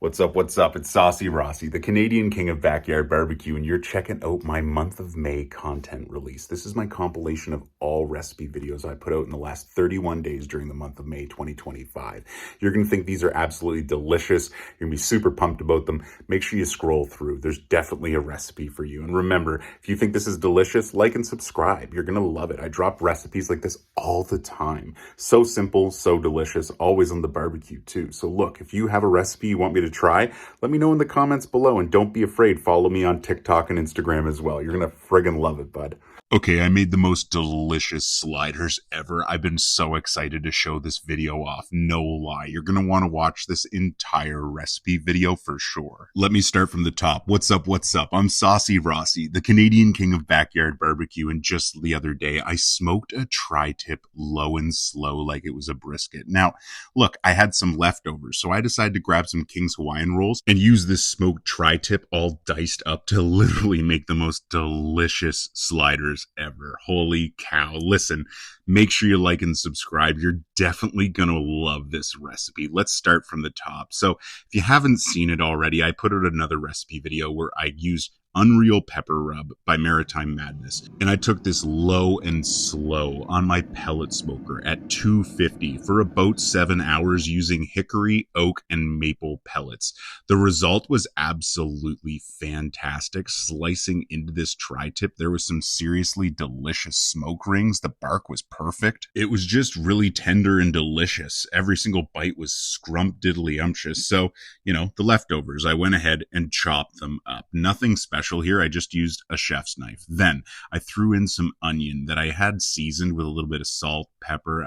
What's up, what's up? It's Saucy Rossy, the Canadian king of backyard barbecue, and you're checking out my month of May content release. This is my compilation of all recipe videos I put out in the last 31 days during the month of May 2025. You're going to think these are absolutely delicious. You're going to be super pumped about them. Make sure you scroll through. There's definitely a recipe for you. And remember, if you think this is delicious, like and subscribe. You're going to love it. I drop recipes like this all the time. So simple, so delicious, always on the barbecue too. So look, if you have a recipe you want me to try, let me know in the comments below, and don't be afraid, follow me on TikTok and Instagram as well. You're gonna friggin' love it, bud. Okay, I made the most delicious sliders ever. I've been so excited to show this video off. No lie. You're going to want to watch this entire recipe video for sure. Let me start from the top. What's up? What's up? I'm Saucy Rossy, the Canadian king of backyard barbecue, and just the other day, I smoked a tri-tip low and slow like it was a brisket. Now, look, I had some leftovers, so I decided to grab some King's Hawaiian rolls and use this smoked tri-tip all diced up to literally make the most delicious sliders ever. Holy cow. Listen, make sure you like and subscribe. You're definitely gonna love this recipe. Let's start from the top. So if you haven't seen it already, I put out another recipe video where I used Unreal Pepper Rub by Maritime Madness. And I took this low and slow on my pellet smoker at 250 for about 7 hours using hickory, oak, and maple pellets. The result was absolutely fantastic. Slicing into this tri-tip, there was some seriously delicious smoke rings. The bark was perfect. It was just really tender and delicious. Every single bite was scrumptiddlyumptious. So, the leftovers, I went ahead and chopped them up. Nothing special here. I just used a chef's knife. Then I threw in some onion that I had seasoned with a little bit of salt, pepper.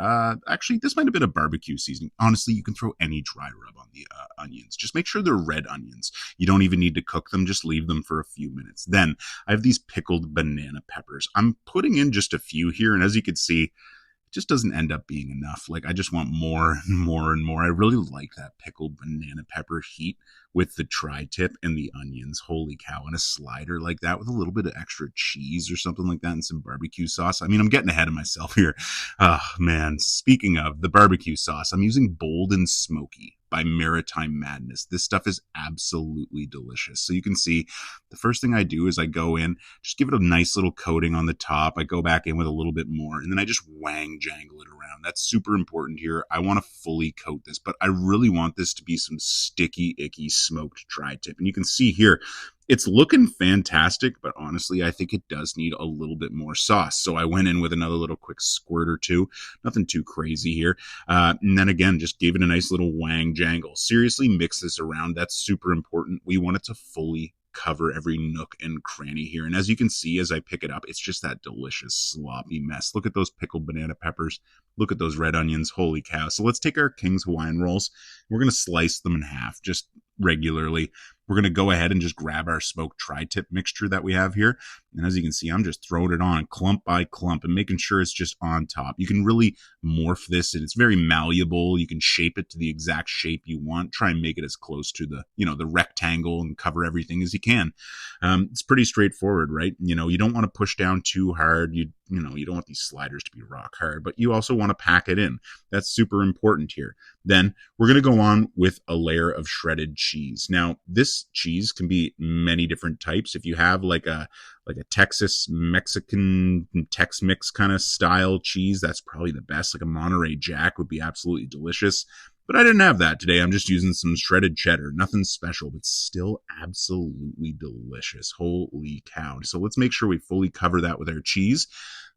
Actually, this might have been a barbecue seasoning. Honestly, you can throw any dry rub on the onions. Just make sure they're red onions. You don't even need to cook them. Just leave them for a few minutes. Then I have these pickled banana peppers. I'm putting in just a few here, and as you can see, it just doesn't end up being enough. Like, I just want more and more and more. I really like that pickled banana pepper heat with the tri-tip and the onions. Holy cow. And a slider like that with a little bit of extra cheese or something like that and some barbecue sauce. I mean, I'm getting ahead of myself here. Oh, man. Speaking of the barbecue sauce, I'm using Bold and Smoky by Maritime Madness. This stuff is absolutely delicious. So you can see the first thing I do is I go in, just give it a nice little coating on the top. I go back in with a little bit more, and then I just jangle it around. That's super important here. I want to fully coat this, but I really want this to be some sticky, icky smoked tri-tip. And you can see here, it's looking fantastic, but honestly, I think it does need a little bit more sauce. So I went in with another little quick squirt or two. Nothing too crazy here. And then again, just gave it a nice little jangle. Seriously, mix this around. That's super important. We want it to fully cover every nook and cranny here. And as you can see, as I pick it up, it's just that delicious sloppy mess. Look at those pickled banana peppers. Look at those red onions. Holy cow. So let's take our King's Hawaiian rolls. We're going to slice them in half just regularly. We're going to go ahead and just grab our smoked tri-tip mixture that we have here. And as you can see, I'm just throwing it on clump by clump and making sure it's just on top. You can really morph this, and it's very malleable. You can shape it to the exact shape you want. Try and make it as close to the rectangle and cover everything as you can. It's pretty straightforward, right? You don't want to push down too hard. You don't want these sliders to be rock hard, but you also want to pack it in. That's super important here. Then we're going to go on with a layer of shredded cheese. Now, this cheese can be many different types. If you have like a Texas Mexican Tex-Mix kind of style cheese, that's probably the best. Like a Monterey Jack would be absolutely delicious. But I didn't have that today. I'm just using some shredded cheddar. Nothing special, but still absolutely delicious. Holy cow. So let's make sure we fully cover that with our cheese,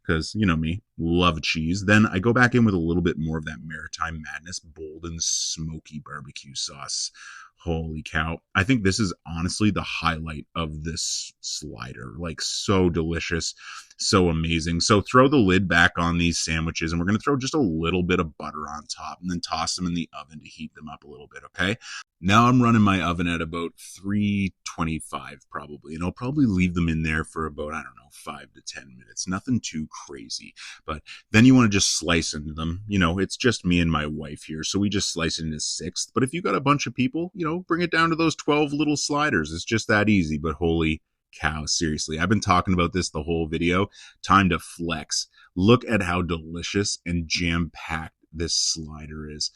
because you know me, love cheese. Then I go back in with a little bit more of that Maritime Madness Bold and Smoky barbecue sauce. Holy cow. I think this is honestly the highlight of this slider. Like, so delicious, so amazing. So throw the lid back on these sandwiches, and we're going to throw just a little bit of butter on top and then toss them in the oven to heat them up a little bit, okay? Now I'm running my oven at about 325 probably, and I'll probably leave them in there for about, 5 to 10 minutes. Nothing too crazy, but then you want to just slice into them. It's just me and my wife here, so we just slice it into sixth. But if you got a bunch of people, bring it down to those 12 little sliders. It's just that easy. But holy cow, seriously, I've been talking about this the whole video. Time to flex. Look at how delicious and jam-packed this slider is.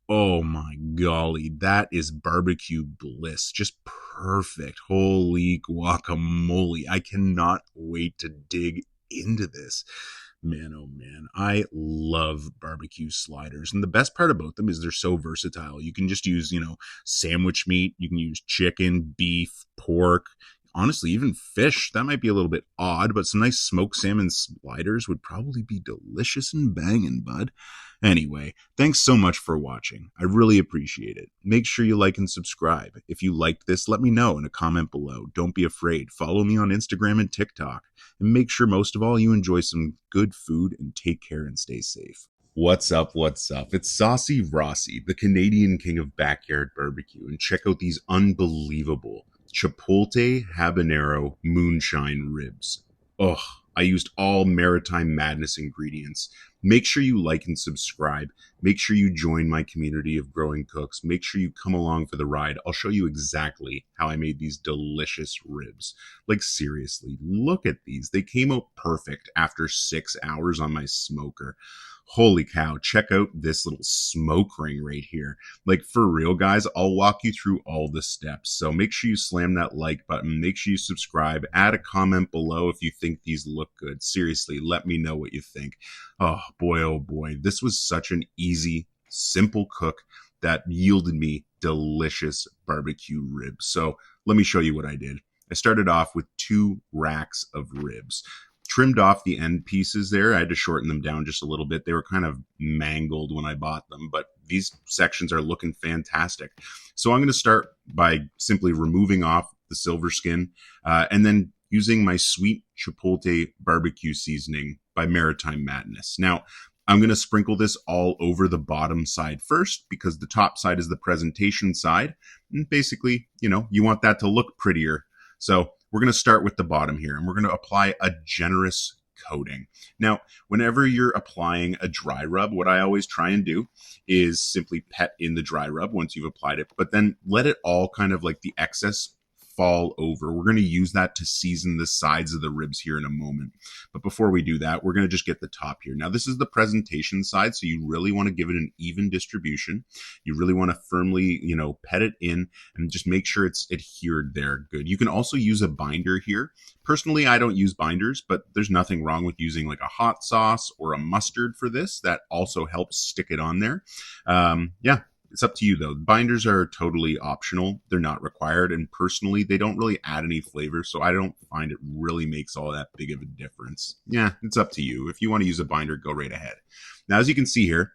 Oh my golly, that is barbecue bliss. Just perfect. Holy guacamole. I cannot wait to dig into this. Man, oh man, I love barbecue sliders. And the best part about them is they're so versatile. You can just use, sandwich meat. You can use chicken, beef, pork, honestly, even fish. That might be a little bit odd, but some nice smoked salmon sliders would probably be delicious and banging, bud. Anyway, thanks so much for watching. I really appreciate it. Make sure you like and subscribe. If you liked this, let me know in a comment below. Don't be afraid. Follow me on Instagram and TikTok. And make sure most of all you enjoy some good food and take care and stay safe. What's up? What's up? It's Saucy Rossy, the Canadian king of backyard barbecue. And check out these unbelievable Chipotle Habanero Moonshine ribs. Oh, I used all Maritime Madness ingredients. Make sure you like and subscribe. Make sure you join my community of growing cooks. Make sure you come along for the ride. I'll show you exactly how I made these delicious ribs. Like seriously, look at these. They came out perfect after 6 hours on my smoker. Holy cow, check out this little smoke ring right here. Like for real, guys, I'll walk you through all the steps. So make sure you slam that like button. Make sure you subscribe. Add a comment below if you think these look good. Seriously, let me know what you think. Oh boy, this was such an easy, simple cook that yielded me delicious barbecue ribs. So let me show you what I did. I started off with 2 racks of ribs. Trimmed off the end pieces there. I had to shorten them down just a little bit. They were kind of mangled when I bought them, but these sections are looking fantastic. So I'm going to start by simply removing off the silver skin and then using my sweet Chipotle barbecue seasoning by Maritime Madness. Now, I'm going to sprinkle this all over the bottom side first because the top side is the presentation side. And basically, you want that to look prettier. So we're going to start with the bottom here, and we're going to apply a generous coating. Now, whenever you're applying a dry rub, what I always try and do is simply pet in the dry rub once you've applied it, but then let it all kind of like the excess fall over. We're going to use that to season the sides of the ribs here in a moment. But before we do that, we're going to just get the top here. Now, this is the presentation side, so you really want to give it an even distribution. You really want to firmly, pet it in and just make sure it's adhered there good. You can also use a binder here. Personally, I don't use binders, but there's nothing wrong with using like a hot sauce or a mustard for this. That also helps stick it on there. Yeah. It's up to you, though. Binders are totally optional. They're not required. And personally, they don't really add any flavor. So I don't find it really makes all that big of a difference. Yeah, it's up to you. If you want to use a binder, go right ahead. Now, as you can see here,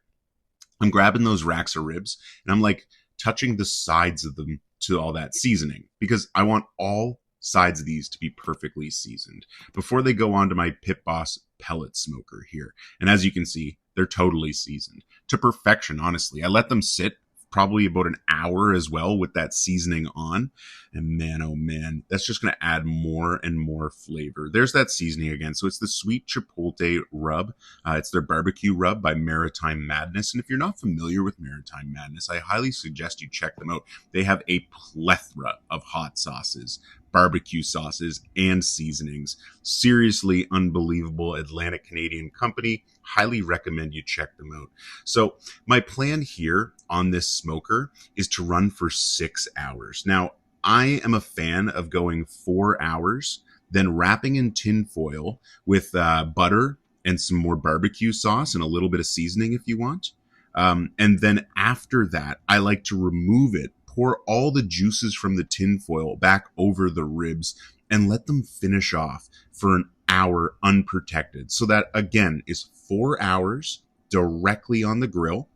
I'm grabbing those racks of ribs and I'm like touching the sides of them to all that seasoning because I want all sides of these to be perfectly seasoned before they go onto my Pitboss pellet smoker here. And as you can see, they're totally seasoned to perfection. Honestly, I let them sit probably about an hour as well with that seasoning on. And man, oh man, that's just going to add more and more flavor. There's that seasoning again. So it's the sweet Chipotle rub. It's their barbecue rub by Maritime Madness. And if you're not familiar with Maritime Madness, I highly suggest you check them out. They have a plethora of hot sauces, barbecue sauces, and seasonings. Seriously unbelievable Atlantic Canadian company. Highly recommend you check them out. So my plan here on this smoker is to run for 6 hours. Now, I am a fan of going 4 hours, then wrapping in tin foil with butter and some more barbecue sauce and a little bit of seasoning if you want. And then after that, I like to remove it, pour all the juices from the tin foil back over the ribs and let them finish off for an hour unprotected. So that again is 4 hours directly on the grill,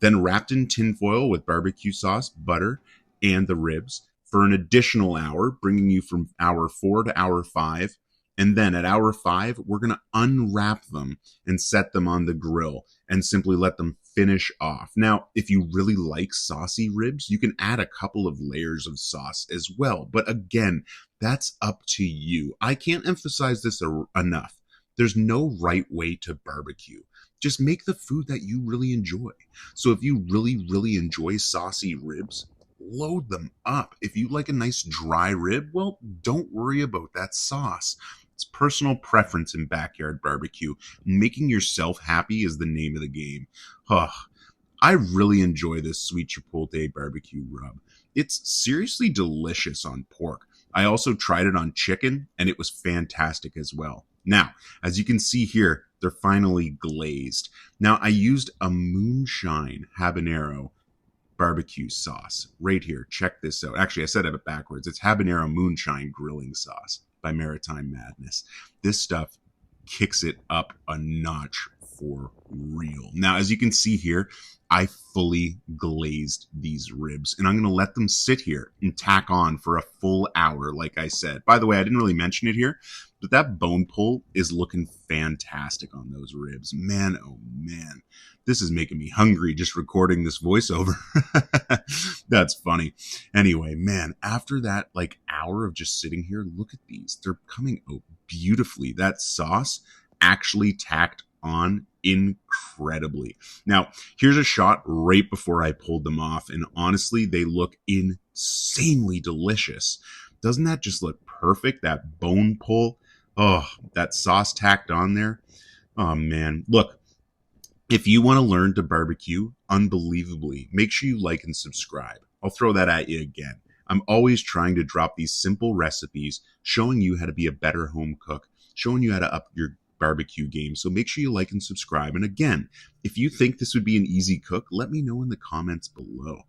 then wrapped in tin foil with barbecue sauce, butter, and the ribs for an additional hour, bringing you from hour 4 to hour 5. And then at hour 5, we're going to unwrap them and set them on the grill and simply let them finish off. Now, if you really like saucy ribs, you can add a couple of layers of sauce as well. But again, that's up to you. I can't emphasize this enough. There's no right way to barbecue. Just make the food that you really enjoy. So if you really, really enjoy saucy ribs, load them up. If you like a nice dry rib, well, don't worry about that sauce. It's personal preference in backyard barbecue. Making yourself happy is the name of the game. I really enjoy this sweet Chipotle barbecue rub. It's seriously delicious on pork. I also tried it on chicken, and it was fantastic as well. Now, as you can see here, they're finally glazed. Now, I used a Moonshine Habanero barbecue sauce right here. Check this out. Actually, I said it backwards. It's Habanero Moonshine Grilling Sauce by Maritime Madness. This stuff kicks it up a notch for real. Now, as you can see here, I fully glazed these ribs, and I'm going to let them sit here and tack on for a full hour, like I said. By the way, I didn't really mention it here, but that bone pull is looking fantastic on those ribs. Man, oh man, this is making me hungry just recording this voiceover. That's funny. Anyway, man, after that like hour of just sitting here, look at these. They're coming out beautifully. That sauce actually tacked on incredibly. Now, here's a shot right before I pulled them off, and honestly, they look insanely delicious. Doesn't that just look perfect? That bone pull. Oh, that sauce tacked on there. Oh man, look. If you want to learn to barbecue unbelievably, make sure you like and subscribe. I'll throw that at you again. I'm always trying to drop these simple recipes, showing you how to be a better home cook, showing you how to up your barbecue game. So make sure you like and subscribe. And again, if you think this would be an easy cook, let me know in the comments below.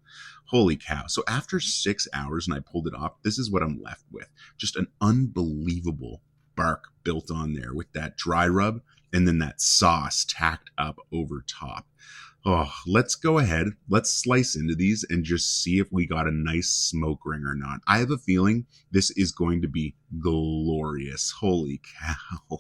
Holy cow. So after 6 hours and I pulled it off, this is what I'm left with. Just an unbelievable bark built on there with that dry rub and then that sauce tacked up over top. Oh, let's go ahead. Let's slice into these and just see if we got a nice smoke ring or not. I have a feeling this is going to be glorious. Holy cow.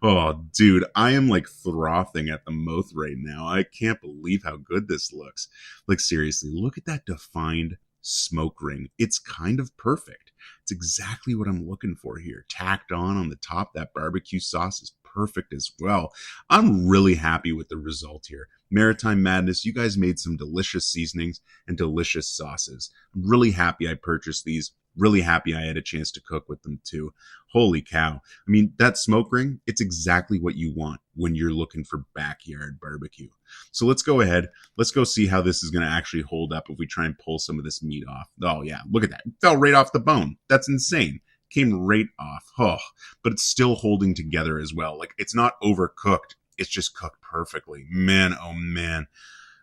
Oh, dude, I am like frothing at the mouth right now. I can't believe how good this looks. Like seriously, look at that defined smoke ring. It's kind of perfect. It's exactly what I'm looking for here. Tacked on the top, that barbecue sauce is perfect as well. I'm really happy with the result here. Maritime Madness, you guys made some delicious seasonings and delicious sauces. I'm really happy I purchased these. Really happy I had a chance to cook with them too. Holy cow. I mean, that smoke ring, it's exactly what you want when you're looking for backyard barbecue. So let's go ahead. Let's go see how this is going to actually hold up if we try and pull some of this meat off. Oh yeah, look at that. It fell right off the bone. That's insane. Came right off. Oh, but it's still holding together as well. Like it's not overcooked. It's just cooked perfectly. Man, oh man.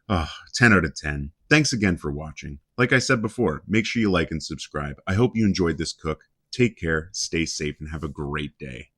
Oh, 10 out of 10. Thanks again for watching. Like I said before, make sure you like and subscribe. I hope you enjoyed this cook. Take care, stay safe, and have a great day.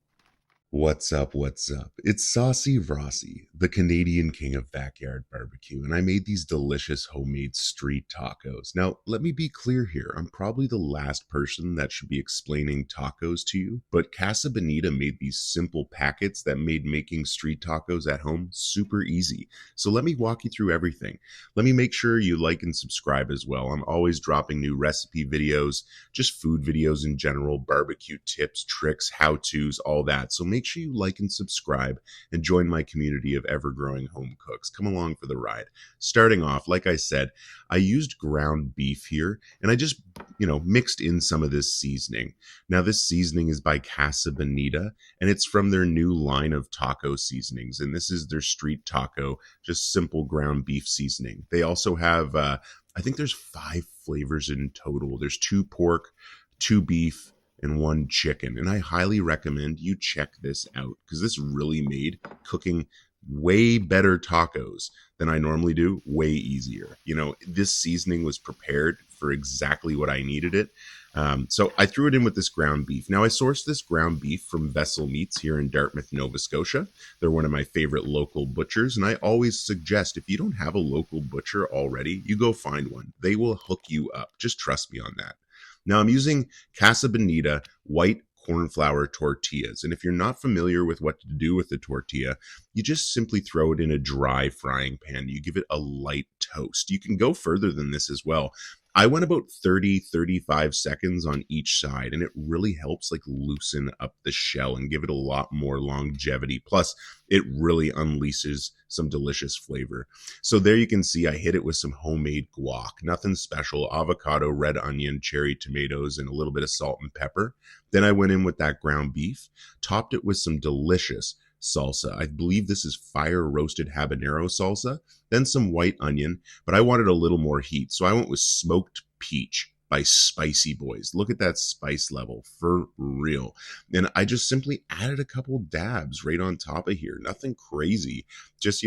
What's up? What's up? It's Saucy Rossy, the Canadian king of backyard barbecue, and I made these delicious homemade street tacos. Now, let me be clear here. I'm probably the last person that should be explaining tacos to you, but Casa Bonita made these simple packets that made making street tacos at home super easy. So let me walk you through everything. Let me make sure you like and subscribe as well. I'm always dropping new recipe videos, just food videos in general, barbecue tips, tricks, how-tos, all that. So make sure you like and subscribe and join my community of ever-growing home cooks. Come along for the ride. Starting off, like I said, I used ground beef here, and I just, mixed in some of this seasoning. Now, this seasoning is by Casa Bonita, and it's from their new line of taco seasonings, and this is their street taco, just simple ground beef seasoning. They also have, I think there's 5 flavors in total. There's 2 pork, 2 beef, and 1 chicken. And I highly recommend you check this out because this really made cooking way better tacos than I normally do, way easier. This seasoning was prepared for exactly what I needed it. So I threw it in with this ground beef. Now I sourced this ground beef from Vessel Meats here in Dartmouth, Nova Scotia. They're one of my favorite local butchers. And I always suggest if you don't have a local butcher already, you go find one. They will hook you up. Just trust me on that. Now I'm using Casa Bonita white corn flour tortillas. And if you're not familiar with what to do with the tortilla, you just simply throw it in a dry frying pan. You give it a light toast. You can go further than this as well. I went about 30-35 seconds on each side, and it really helps loosen up the shell and give it a lot more longevity. Plus, it really unleashes some delicious flavor. So there you can see I hit it with some homemade guac. Nothing special. Avocado, red onion, cherry tomatoes, and a little bit of salt and pepper. Then I went in with that ground beef, topped it with some delicious salsa. I believe this is fire roasted habanero salsa, then some white onion, but I wanted a little more heat, so I went with smoked peach by Spicy Boys. Look at that spice level, for real. And I just simply added a couple dabs right on top of here. Nothing crazy, just,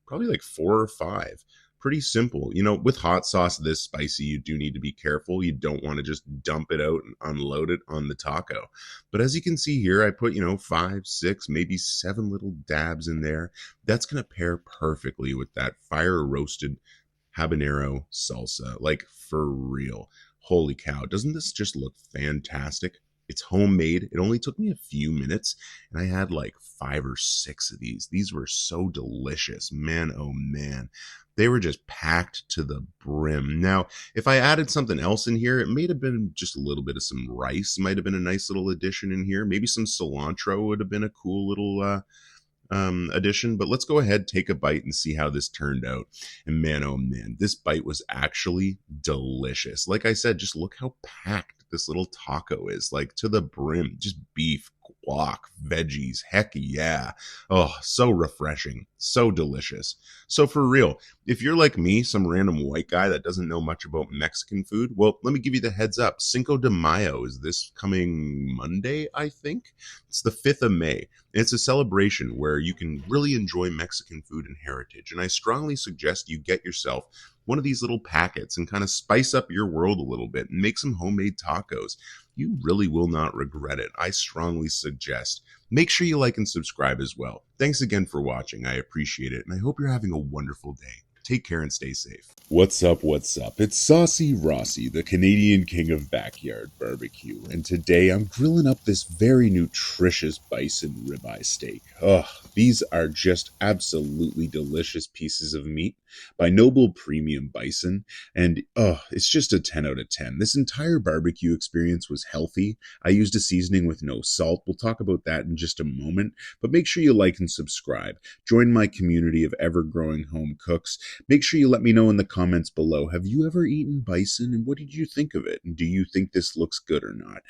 probably like 4 or 5. Pretty simple. With hot sauce this spicy, you do need to be careful. You don't want to just dump it out and unload it on the taco. But as you can see here, I put, 5, 6, maybe 7 little dabs in there. That's going to pair perfectly with that fire roasted habanero salsa. Like, for real. Holy cow. Doesn't this just look fantastic? It's homemade. It only took me a few minutes, and I had like 5 or 6 of these. These were so delicious. Man, oh man. They were just packed to the brim. Now, if I added something else in here, it may have been just a little bit of some rice. Might have been a nice little addition in here. Maybe some cilantro would have been a cool little addition. But let's go ahead, take a bite, and see how this turned out. And man, oh man, this bite was actually delicious. Like I said, just look how packed this little taco is, like to the brim. Just beef, guac, veggies, heck yeah. Oh, so refreshing, so delicious. So for real, if you're like me, some random white guy that doesn't know much about Mexican food, well, let me give you the heads up. Cinco de Mayo is this coming Monday, I think. It's the 5th of May. It's a celebration where you can really enjoy Mexican food and heritage. And I strongly suggest you get yourself one of these little packets and kind of spice up your world a little bit and make some homemade tacos. You really will not regret it. I strongly suggest. Make sure you like and subscribe as well. Thanks again for watching. I appreciate it, and I hope you're having a wonderful day. Take care and stay safe. What's up, what's up? It's Saucy Rossy, the Canadian king of backyard barbecue, and today I'm grilling up this very nutritious bison ribeye steak. Ugh, these are just absolutely delicious pieces of meat by Noble Premium Bison, and it's just a 10 out of 10. This entire barbecue experience was healthy. I used a seasoning with no salt. We'll talk about that in just a moment, but make sure you like and subscribe. Join my community of ever-growing home cooks. Make sure you let me know in the comments below, have you ever eaten bison and what did you think of it? And do you think this looks good or not?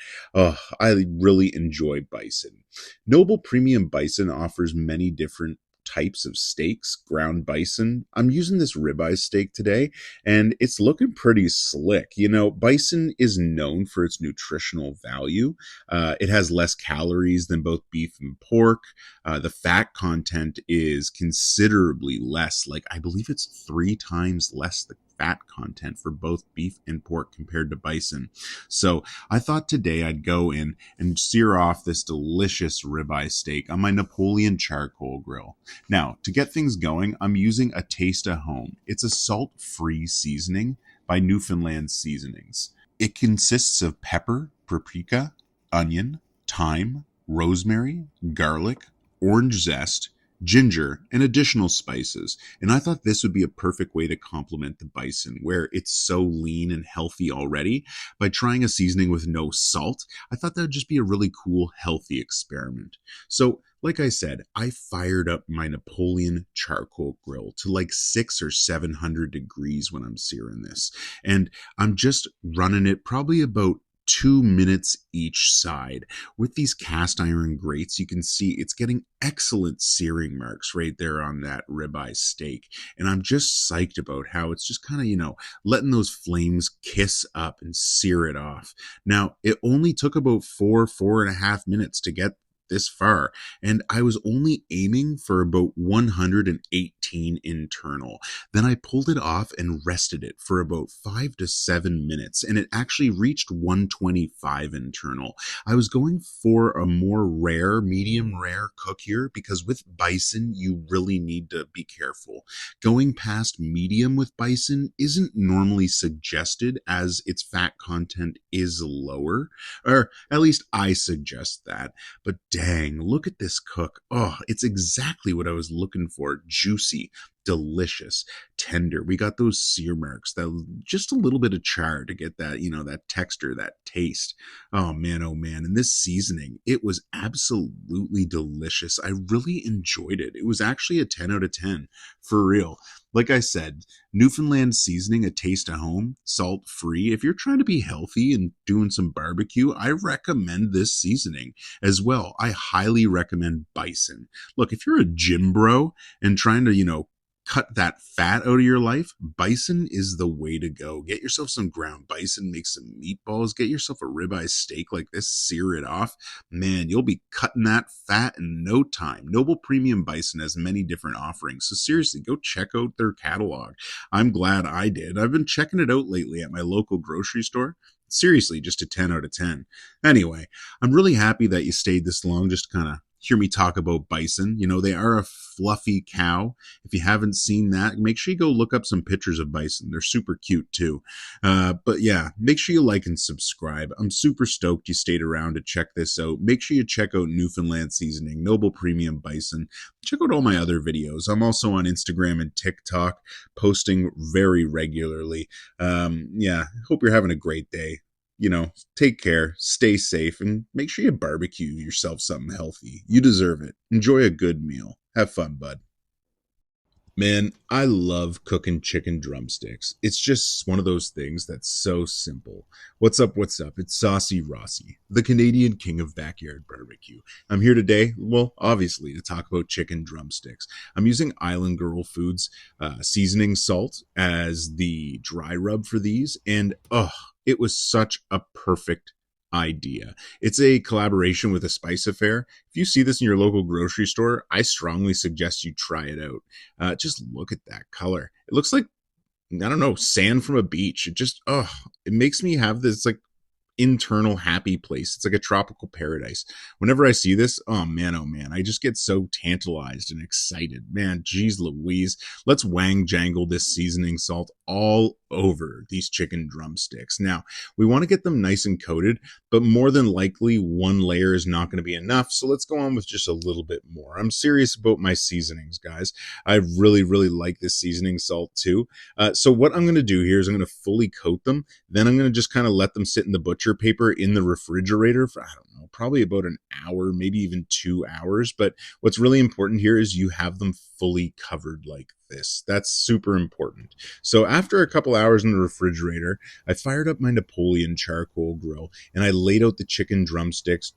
I really enjoy bison. Noble Premium Bison offers many different types of steaks, ground bison. I'm using this ribeye steak today, and it's looking pretty slick. Bison is known for its nutritional value. It has less calories than both beef and pork. The fat content is considerably less. Like, I believe it's 3 times less the fat content for both beef and pork compared to bison. So I thought today I'd go in and sear off this delicious ribeye steak on my Napoleon Charcoal Grill. Now, to get things going, I'm using a Taste of Home. It's a salt-free seasoning by Newfoundland Seasonings. It consists of pepper, paprika, onion, thyme, rosemary, garlic, orange zest, ginger, and additional spices. And I thought this would be a perfect way to complement the bison, where it's so lean and healthy already. By trying a seasoning with no salt, I thought that would just be a really cool, healthy experiment. So, like I said, I fired up my Napoleon Charcoal Grill to like 600 or 700 degrees when I'm searing this. And I'm just running it probably about 2 minutes each side. With these cast iron grates, you can see it's getting excellent searing marks right there on that ribeye steak. And I'm just psyched about how it's just kind of, letting those flames kiss up and sear it off. Now, it only took about 4.5 minutes to get this far, and I was only aiming for about 118 internal. Then I pulled it off and rested it for about 5 to 7 minutes, and it actually reached 125 internal. I was going for a more rare, medium rare cook here, because with bison you really need to be careful. Going past medium with bison isn't normally suggested, as its fat content is lower, or at least I suggest that. But dang, look at this cook. Oh, it's exactly what I was looking for. Juicy, delicious, tender. We got those sear marks, that just a little bit of char to get that, that texture, that taste. Oh man, oh man. And this seasoning, it was absolutely delicious. I really enjoyed it. It was actually a 10 out of 10 for real. Like I said, Newfoundland seasoning, a taste of home, salt free. If you're trying to be healthy and doing some barbecue, I recommend this seasoning as well. I highly recommend Bison. Look, if you're a gym bro and trying to, cut that fat out of your life, Bison is the way to go. Get yourself some ground bison, make some meatballs, get yourself a ribeye steak like this, sear it off. Man, you'll be cutting that fat in no time. Noble Premium Bison has many different offerings, so seriously, go check out their catalog. I'm glad I did. I've been checking it out lately at my local grocery store. Seriously, just a 10 out of 10. Anyway, I'm really happy that you stayed this long just to kind of hear me talk about Bison. They are a fluffy cow. If you haven't seen that, make sure you go look up some pictures of Bison. They're super cute too. But yeah, make sure you like and subscribe. I'm super stoked you stayed around to check this out. Make sure you check out Newfoundland Seasoning, Noble Premium Bison. Check out all my other videos. I'm also on Instagram and TikTok, posting very regularly. Yeah, hope you're having a great day. Take care, stay safe, and make sure you barbecue yourself something healthy. You deserve it. Enjoy a good meal. Have fun, bud. Man, I love cooking chicken drumsticks. It's just one of those things that's so simple. What's up? What's up? It's Saucy Rossy, the Canadian king of backyard barbecue. I'm here today, well, obviously, to talk about chicken drumsticks. I'm using Island Girl Foods seasoning salt as the dry rub for these, and it was such a perfect idea. It's a collaboration with a spice affair. If you see this in your local grocery store, I strongly suggest you try it out. Just look at that color. It looks like, I don't know, sand from a beach. It just, it makes me have this like internal happy place. It's like a tropical paradise. Whenever I see this, oh man, I just get so tantalized and excited. Man, geez Louise, let's wang jangle this seasoning salt all over these chicken drumsticks. Now, we want to get them nice and coated, but more than likely one layer is not going to be enough. So let's go on with just a little bit more. I'm serious about my seasonings, guys. I really, really like this seasoning salt too. So what I'm going to do here is I'm going to fully coat them. Then I'm going to just kind of let them sit in the butcher paper in the refrigerator for, I don't know, probably about an hour, maybe even 2 hours. But what's really important here is you have them fully covered like this. That's super important. So after a couple hours in the refrigerator, I fired up my Napoleon Charcoal Grill and I laid out the chicken drumsticks,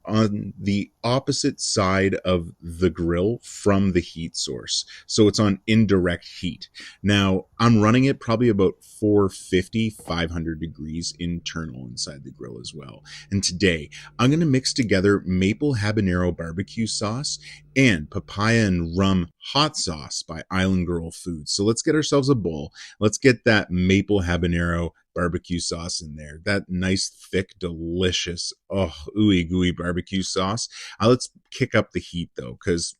on the opposite side of the grill from the heat source. So it's on indirect heat. Now, I'm running it probably about 450, 500 degrees internal inside the grill as well. And today, I'm going to mix together maple habanero barbecue sauce and papaya and rum hot sauce by Island Girl Foods. So let's get ourselves a bowl. Let's get that maple habanero barbecue sauce in there. That nice, thick, delicious, ooey gooey barbecue sauce. Let's kick up the heat though, because,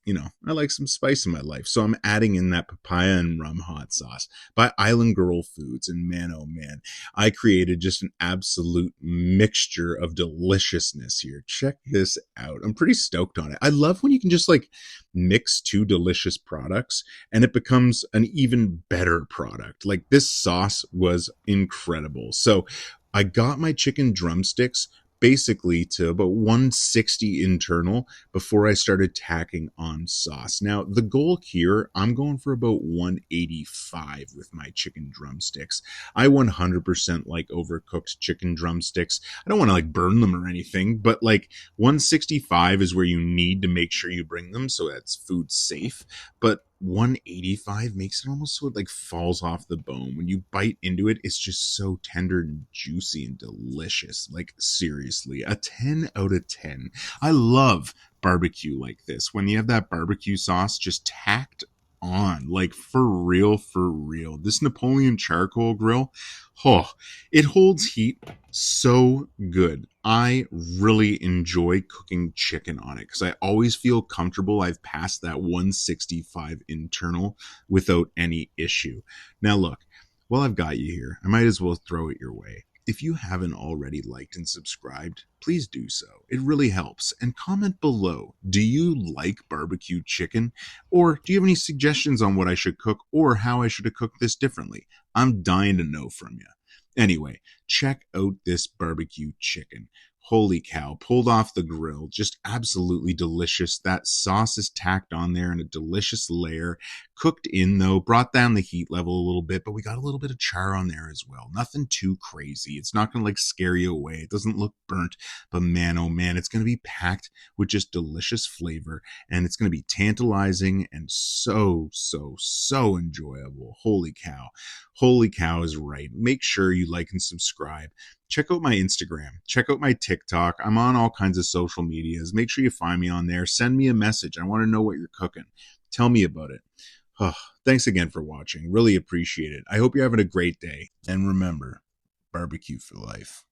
I like some spice in my life. So I'm adding in that papaya and rum hot sauce by Island Girl Foods. And man, oh man, I created just an absolute mixture of deliciousness here. Check this out. I'm pretty stoked on it. I love when you can just like mix two delicious products and it becomes an even better product. Like this sauce was incredible. So I got my chicken drumsticks basically to about 160 internal before I started tacking on sauce. Now, the goal here, I'm going for about 185 with my chicken drumsticks. I 100% like overcooked chicken drumsticks. I don't want to like burn them or anything, but like 165 is where you need to make sure you bring them so that's food safe. But 185 makes it almost so it like falls off the bone. When you bite into it, it's just so tender and juicy and delicious. Like seriously, a 10 out of 10. I love barbecue like this. When you have that barbecue sauce just tacked on, like for real, for real. This Napoleon Charcoal Grill, it holds heat so good. I really enjoy cooking chicken on it because I always feel comfortable I've passed that 165 internal without any issue. Now look, while I've got you here, I might as well throw it your way. If you haven't already liked and subscribed, please do so. It really helps. And comment below, do you like barbecue chicken? Or do you have any suggestions on what I should cook or how I should have cooked this differently? I'm dying to know from you. Anyway, check out this barbecue chicken. Holy cow, pulled off the grill, just absolutely delicious. That sauce is tacked on there in a delicious layer. Cooked in though, brought down the heat level a little bit, but we got a little bit of char on there as well. Nothing too crazy. It's not going to like scare you away. It doesn't look burnt, but man, oh man, it's going to be packed with just delicious flavor, and it's going to be tantalizing and so enjoyable. Holy cow. Holy cow is right. Make sure you like and subscribe. Check out my Instagram. Check out my TikTok. I'm on all kinds of social medias. Make sure you find me on there. Send me a message. I want to know what you're cooking. Tell me about it. Oh, thanks again for watching. Really appreciate it. I hope you're having a great day. And remember, barbecue for life.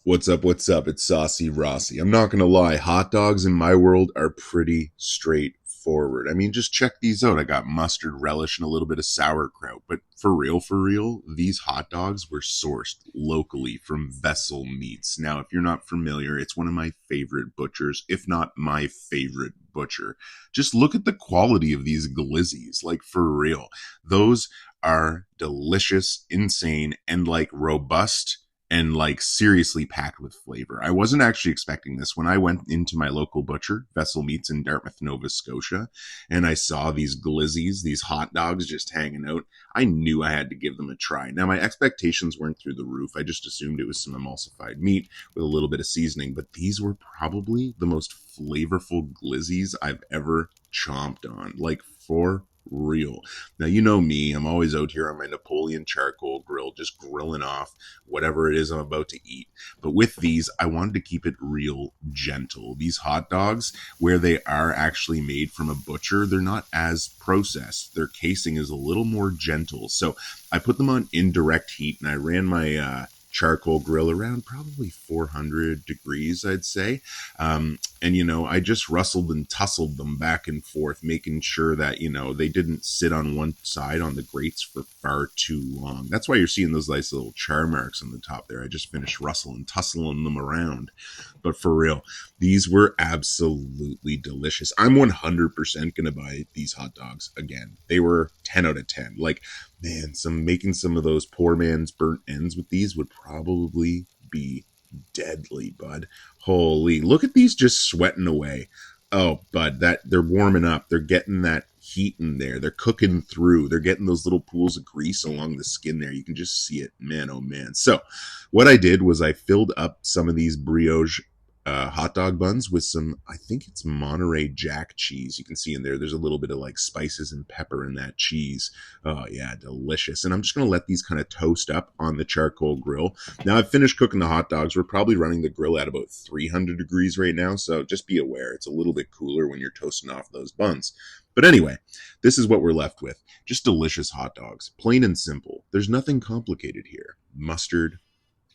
What's up? What's up? It's Saucy Rossy. I'm not going to lie. Hot dogs in my world are pretty straightforward. I mean, just check these out. I got mustard, relish, and a little bit of sauerkraut. But for real, these hot dogs were sourced locally from Vessel Meats. Now, if you're not familiar, it's one of my favorite butchers, if not my favorite butcher. Just look at the quality of these glizzies. Like, for real. Those are delicious, insane, and like robust and like seriously packed with flavor. I wasn't actually expecting this when I went into my local butcher, Vessel Meats in Dartmouth, Nova Scotia, and I saw these glizzies, these hot dogs just hanging out. I knew I had to give them a try. Now, my expectations weren't through the roof. I just assumed it was some emulsified meat with a little bit of seasoning, but these were probably the most flavorful glizzies I've ever chomped on. Like, for real. Now, you know me, I'm always out here on my Napoleon Charcoal Grill, just grilling off whatever it is I'm about to eat. But with these, I wanted to keep it real gentle. These hot dogs, where they are actually made from a butcher, they're not as processed. Their casing is a little more gentle. So I put them on indirect heat, and I ran my charcoal grill around probably 400 degrees, I'd say. And, you know, I just rustled and tussled them back and forth, making sure that, you know, they didn't sit on one side on the grates for far too long. That's why you're seeing those nice little char marks on the top there. I just finished rustling, tussling them around. But for real, these were absolutely delicious. I'm 100% going to buy these hot dogs again. They were 10 out of 10. Like, man, making some of those poor man's burnt ends with these would probably be deadly, bud. Holy, look at these just sweating away. Oh, bud, that they're warming up. They're getting that heat in there. They're cooking through. They're getting those little pools of grease along the skin there. You can just see it. Man, oh man. So what I did was I filled up some of these brioche hot dog buns with some, I think it's Monterey Jack cheese. You can see in there, there's a little bit of like spices and pepper in that cheese. Oh yeah, delicious. And I'm just going to let these kind of toast up on the charcoal grill. Now I've finished cooking the hot dogs. We're probably running the grill at about 300 degrees right now. So just be aware, it's a little bit cooler when you're toasting off those buns. But anyway, this is what we're left with. Just delicious hot dogs. Plain and simple. There's nothing complicated here. Mustard,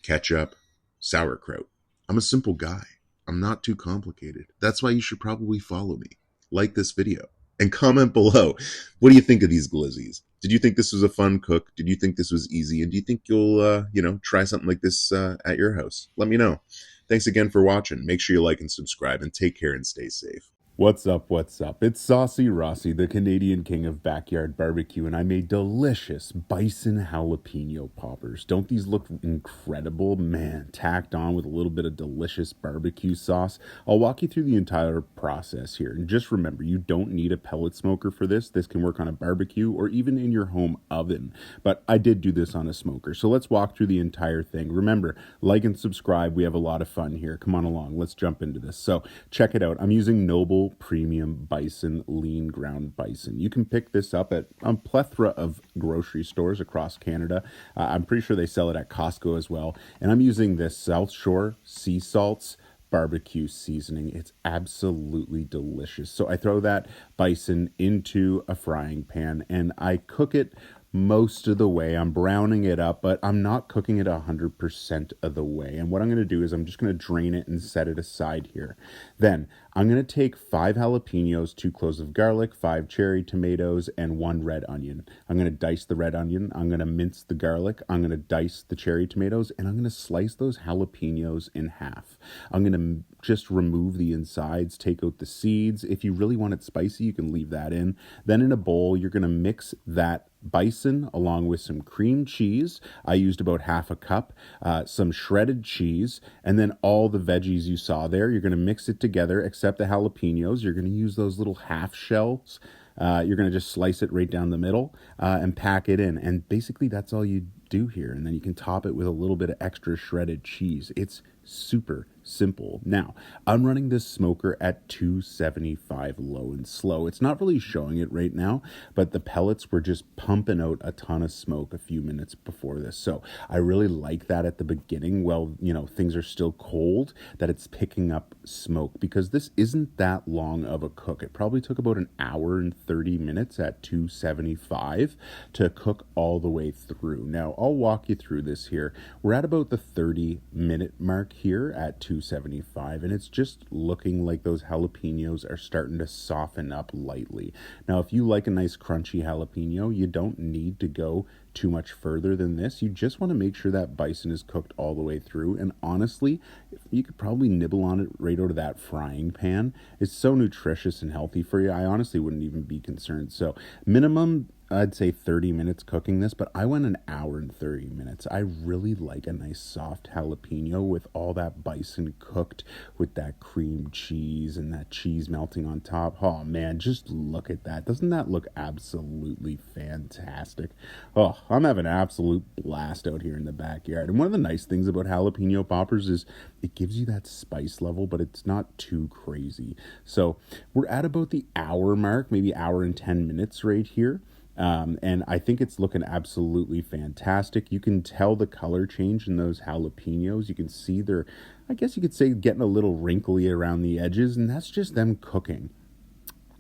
ketchup, sauerkraut. I'm a simple guy. I'm not too complicated. That's why you should probably follow me. Like this video. And comment below. What do you think of these glizzies? Did you think this was a fun cook? Did you think this was easy? And do you think you'll, try something like this at your house? Let me know. Thanks again for watching. Make sure you like and subscribe, and take care and stay safe. What's up, what's up? It's Saucy Rossy, the Canadian king of backyard barbecue, and I made delicious Bison jalapeno poppers. Don't these look incredible? Man, tacked on with a little bit of delicious barbecue sauce. I'll walk you through the entire process here. And just remember, you don't need a pellet smoker for this. This can work on a barbecue or even in your home oven. But I did do this on a smoker, so let's walk through the entire thing. Remember, like and subscribe. We have a lot of fun here. Come on along. Let's jump into this. So check it out. I'm using Noble Premium Bison lean ground bison. You can pick this up at a plethora of grocery stores across Canada. I'm pretty sure they sell it at Costco as well. And I'm using this South Shore Sea Salts barbecue seasoning. It's absolutely delicious. So I throw that bison into a frying pan and I cook it most of the way. I'm browning it up, but I'm not cooking it 100% of the way. And what I'm going to do is I'm just going to drain it and set it aside here. Then I'm going to take 5 jalapenos, 2 cloves of garlic, 5 cherry tomatoes, and 1 red onion. I'm going to dice the red onion. I'm going to mince the garlic. I'm going to dice the cherry tomatoes, and I'm going to slice those jalapenos in half. I'm going to just remove the insides, take out the seeds. If you really want it spicy, you can leave that in. Then in a bowl, you're going to mix that bison along with some cream cheese. I used about half a cup, some shredded cheese, and then all the veggies you saw there. You're going to mix it together, except the jalapenos. You're going to use those little half shells. You're going to just slice it right down the middle and pack it in. And basically that's all you do here. And then you can top it with a little bit of extra shredded cheese. It's super simple. Now, I'm running this smoker at 275 low and slow. It's not really showing it right now, but the pellets were just pumping out a ton of smoke a few minutes before this. So I really like that at the beginning, while, things are still cold, that it's picking up smoke, because this isn't that long of a cook. It probably took about an hour and 30 minutes at 275 to cook all the way through. Now, I'll walk you through this here. We're at about the 30-minute mark here at 275, and it's just looking like those jalapenos are starting to soften up lightly. Now, if you like a nice crunchy jalapeno, you don't need to go too much further than this. You just want to make sure that bison is cooked all the way through. And honestly, you could probably nibble on it right out of that frying pan. It's so nutritious and healthy for you. I honestly wouldn't even be concerned. So minimum, I'd say 30 minutes cooking this, but I went an hour and 30 minutes. I really like a nice soft jalapeno with all that bison cooked with that cream cheese and that cheese melting on top. Oh man, just look at that. Doesn't that look absolutely fantastic? Oh, I'm having an absolute blast out here in the backyard. And one of the nice things about jalapeno poppers is it gives you that spice level, but it's not too crazy. So we're at about the hour mark, maybe hour and 10 minutes right here. And I think it's looking absolutely fantastic. You can tell the color change in those jalapenos. You can see they're, I guess you could say, getting a little wrinkly around the edges, and that's just them cooking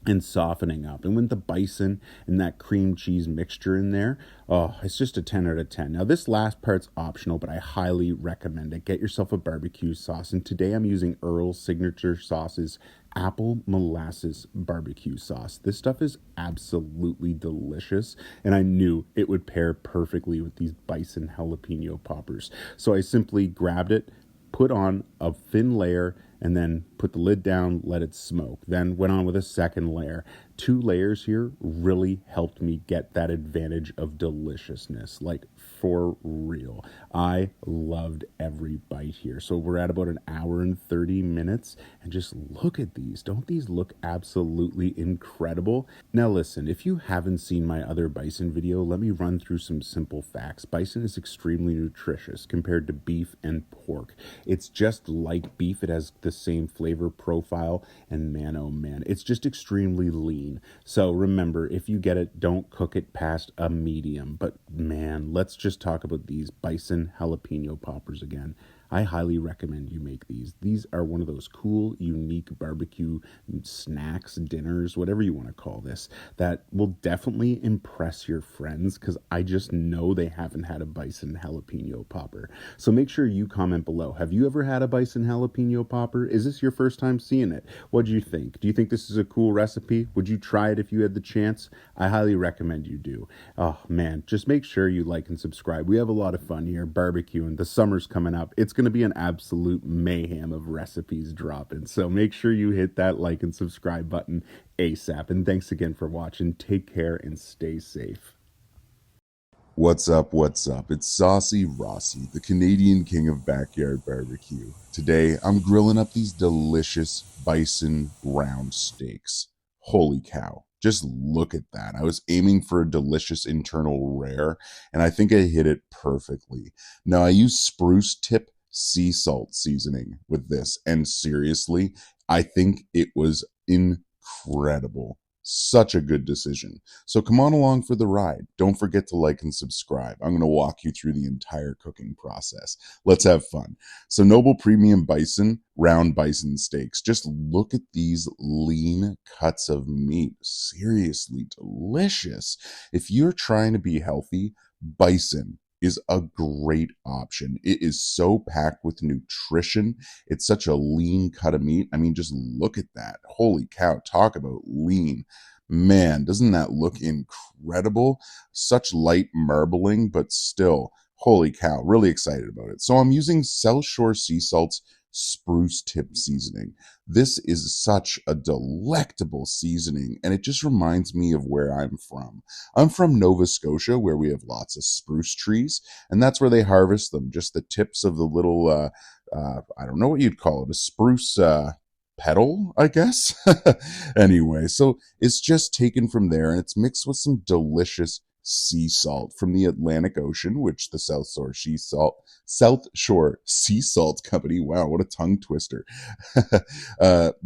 and softening up. And with the bison and that cream cheese mixture in there, oh, it's just a 10 out of 10. Now, this last part's optional, but I highly recommend it. Get yourself a barbecue sauce. And today I'm using Earl's Signature Sauce's apple molasses barbecue sauce. This stuff is absolutely delicious, and I knew it would pair perfectly with these bison jalapeno poppers. So I simply grabbed it, put on a thin layer, and then put the lid down, let it smoke. Then went on with a second layer. 2 layers here really helped me get that advantage of deliciousness, like for real. I loved every bite here. So we're at about an hour and 30 minutes, and just look at these. Don't these look absolutely incredible? Now listen, if you haven't seen my other bison video, let me run through some simple facts. Bison is extremely nutritious compared to beef and pork. It's just like beef. It has the same flavor profile, and man, oh man, it's just extremely lean. So remember, if you get it, don't cook it past a medium. But man, let's just talk about these bison jalapeno poppers again. I highly recommend you make these. These are one of those cool, unique barbecue snacks, dinners, whatever you want to call this, that will definitely impress your friends, because I just know they haven't had a bison jalapeno popper. So make sure you comment below. Have you ever had a bison jalapeno popper? Is this your first time seeing it? What do you think? Do you think this is a cool recipe? Would you try it if you had the chance? I highly recommend you do. Oh man, just make sure you like and subscribe. We have a lot of fun here barbecuing. The summer's coming up. It's going to be an absolute mayhem of recipes dropping. So make sure you hit that like and subscribe button ASAP. And thanks again for watching. Take care and stay safe. What's up? What's up? It's Saucy Rossy, the Canadian king of backyard barbecue. Today, I'm grilling up these delicious bison round steaks. Holy cow. Just look at that. I was aiming for a delicious internal rare, and I think I hit it perfectly. Now, I use Spruce tip sea salt seasoning with this, and seriously, I think it was incredible. Such a good decision. So come on along for the ride. Don't forget to like and subscribe. I'm going to walk you through the entire cooking process. Let's have fun. So Noble Premium Bison, round bison steaks. Just look at these lean cuts of meat. Seriously delicious. If you're trying to be healthy, bison is a great option. It is so packed with nutrition. It's such a lean cut of meat. I mean, just look at that. Holy cow, talk about lean. Man, doesn't that look incredible? Such light marbling, but still, holy cow, really excited about it. So I'm using South Shore Sea Salt's Spruce Tip seasoning. This is such a delectable seasoning, and it just reminds me of where I'm from. I'm from Nova Scotia, where we have lots of spruce trees, and that's where they harvest them, just the tips of the little, I don't know what you'd call it, a spruce petal, I guess. Anyway, so it's just taken from there, and it's mixed with some delicious sea salt from the Atlantic Ocean, which the South Shore Sea Salt Company, wow, what a tongue twister,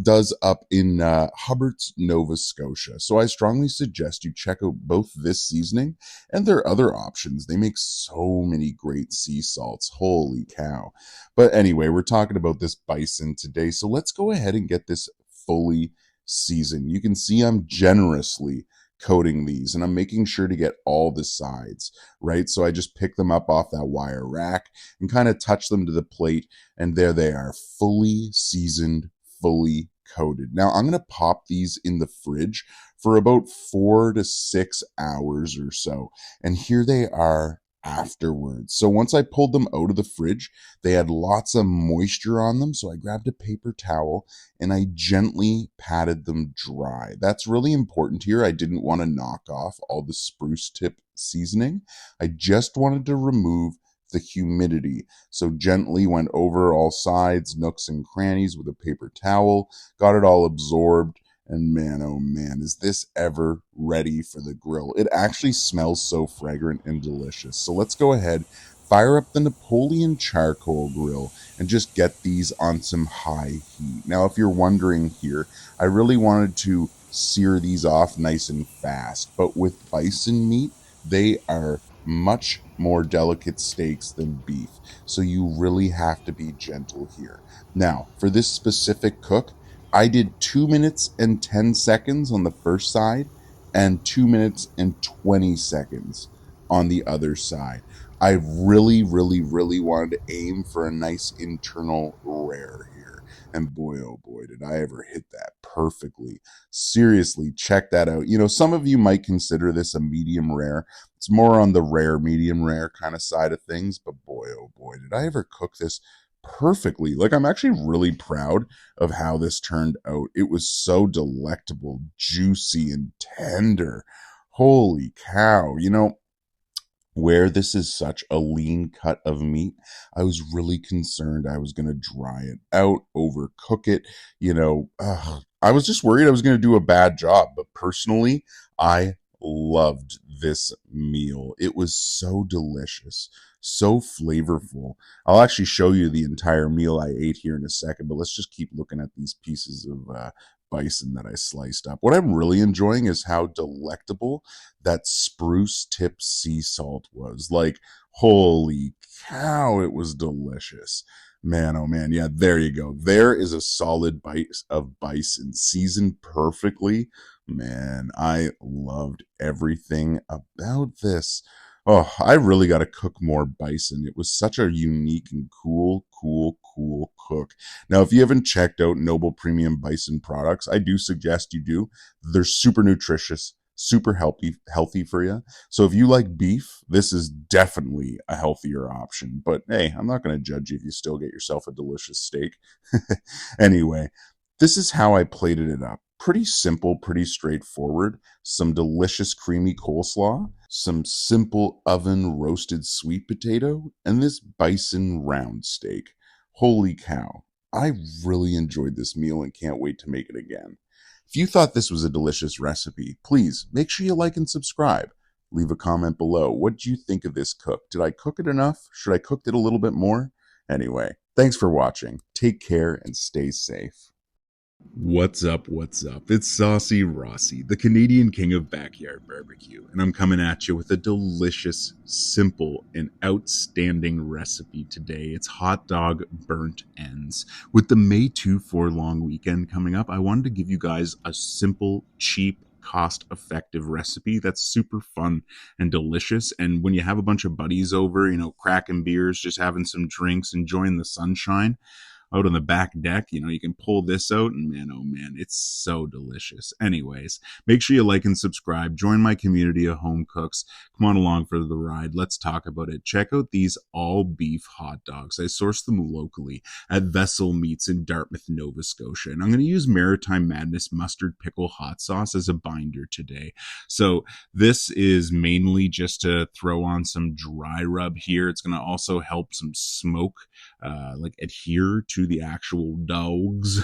does up in Hubbards, Nova Scotia. So I strongly suggest you check out both this seasoning and their other options. They make so many great sea salts. Holy cow. But anyway, we're talking about this bison today. So let's go ahead and get this fully seasoned. You can see I'm generously coating these, and I'm making sure to get all the sides, right? So I just pick them up off that wire rack and kind of touch them to the plate, and there they are, fully seasoned, fully coated. Now I'm going to pop these in the fridge for about 4 to 6 hours or so, and here they are afterwards. So once I pulled them out of the fridge, they had lots of moisture on them, so I grabbed a paper towel and I gently patted them dry. That's really important here. I didn't want to knock off all the spruce tip seasoning. I just wanted to remove the humidity. So gently went over all sides, nooks and crannies with a paper towel, got it all absorbed. And man, oh man, is this ever ready for the grill. It actually smells so fragrant and delicious. So let's go ahead, fire up the Napoleon Charcoal Grill, and just get these on some high heat. Now, if you're wondering here, I really wanted to sear these off nice and fast, but with bison meat, they are much more delicate steaks than beef. So you really have to be gentle here. Now, for this specific cook, I did 2 minutes and 10 seconds on the first side and 2 minutes and 20 seconds on the other side. I really, really, really wanted to aim for a nice internal rare here. And boy, oh boy, did I ever hit that perfectly. Seriously, check that out. You know, some of you might consider this a medium rare. It's more on the rare, medium rare kind of side of things. But boy, oh boy, did I ever cook this perfectly. Like, I'm actually really proud of how this turned out. It was so delectable, juicy, and tender. Holy cow. You know, where this is such a lean cut of meat, I was really concerned I was going to dry it out, overcook it. You know, I was just worried I was going to do a bad job. But personally, I loved this meal. It was so delicious, so flavorful. I'll actually show you the entire meal I ate here in a second, but let's just keep looking at these pieces of bison that I sliced up. What I'm really enjoying is how delectable that spruce tip sea salt was. Like, holy cow, it was delicious. Man, oh man, yeah, there you go. There is a solid bite of bison, seasoned perfectly. Man, I loved everything about this. Oh, I really got to cook more bison. It was such a unique and cool cook. Now, if you haven't checked out Noble Premium Bison products, I do suggest you do. They're super nutritious, super healthy for you. So if you like beef, this is definitely a healthier option. But hey, I'm not going to judge you if you still get yourself a delicious steak. Anyway, this is how I plated it up. Pretty simple, pretty straightforward. Some delicious creamy coleslaw, some simple oven roasted sweet potato, and this bison round steak. Holy cow. I really enjoyed this meal and can't wait to make it again. If you thought this was a delicious recipe, please make sure you like and subscribe. Leave a comment below. What do you think of this cook? Did I cook it enough? Should I cook it a little bit more? Anyway, thanks for watching. Take care and stay safe. What's up? What's up? It's Saucy Rossy, the Canadian king of backyard barbecue, and I'm coming at you with a delicious, simple, and outstanding recipe today. It's hot dog burnt ends. With the May 2-4 long weekend coming up, I wanted to give you guys a simple, cheap, cost-effective recipe that's super fun and delicious. And when you have a bunch of buddies over, cracking beers, just having some drinks, enjoying the sunshine out on the back deck, you can pull this out and man, oh man, it's so delicious. Anyways, make sure you like and subscribe. Join my community of home cooks. Come on along for the ride. Let's talk about it. Check out these all beef hot dogs. I sourced them locally at Vessel Meats in Dartmouth, Nova Scotia. And I'm going to use Maritime Madness mustard pickle hot sauce as a binder today. So this is mainly just to throw on some dry rub here. It's going to also help some smoke adhere to the actual dogs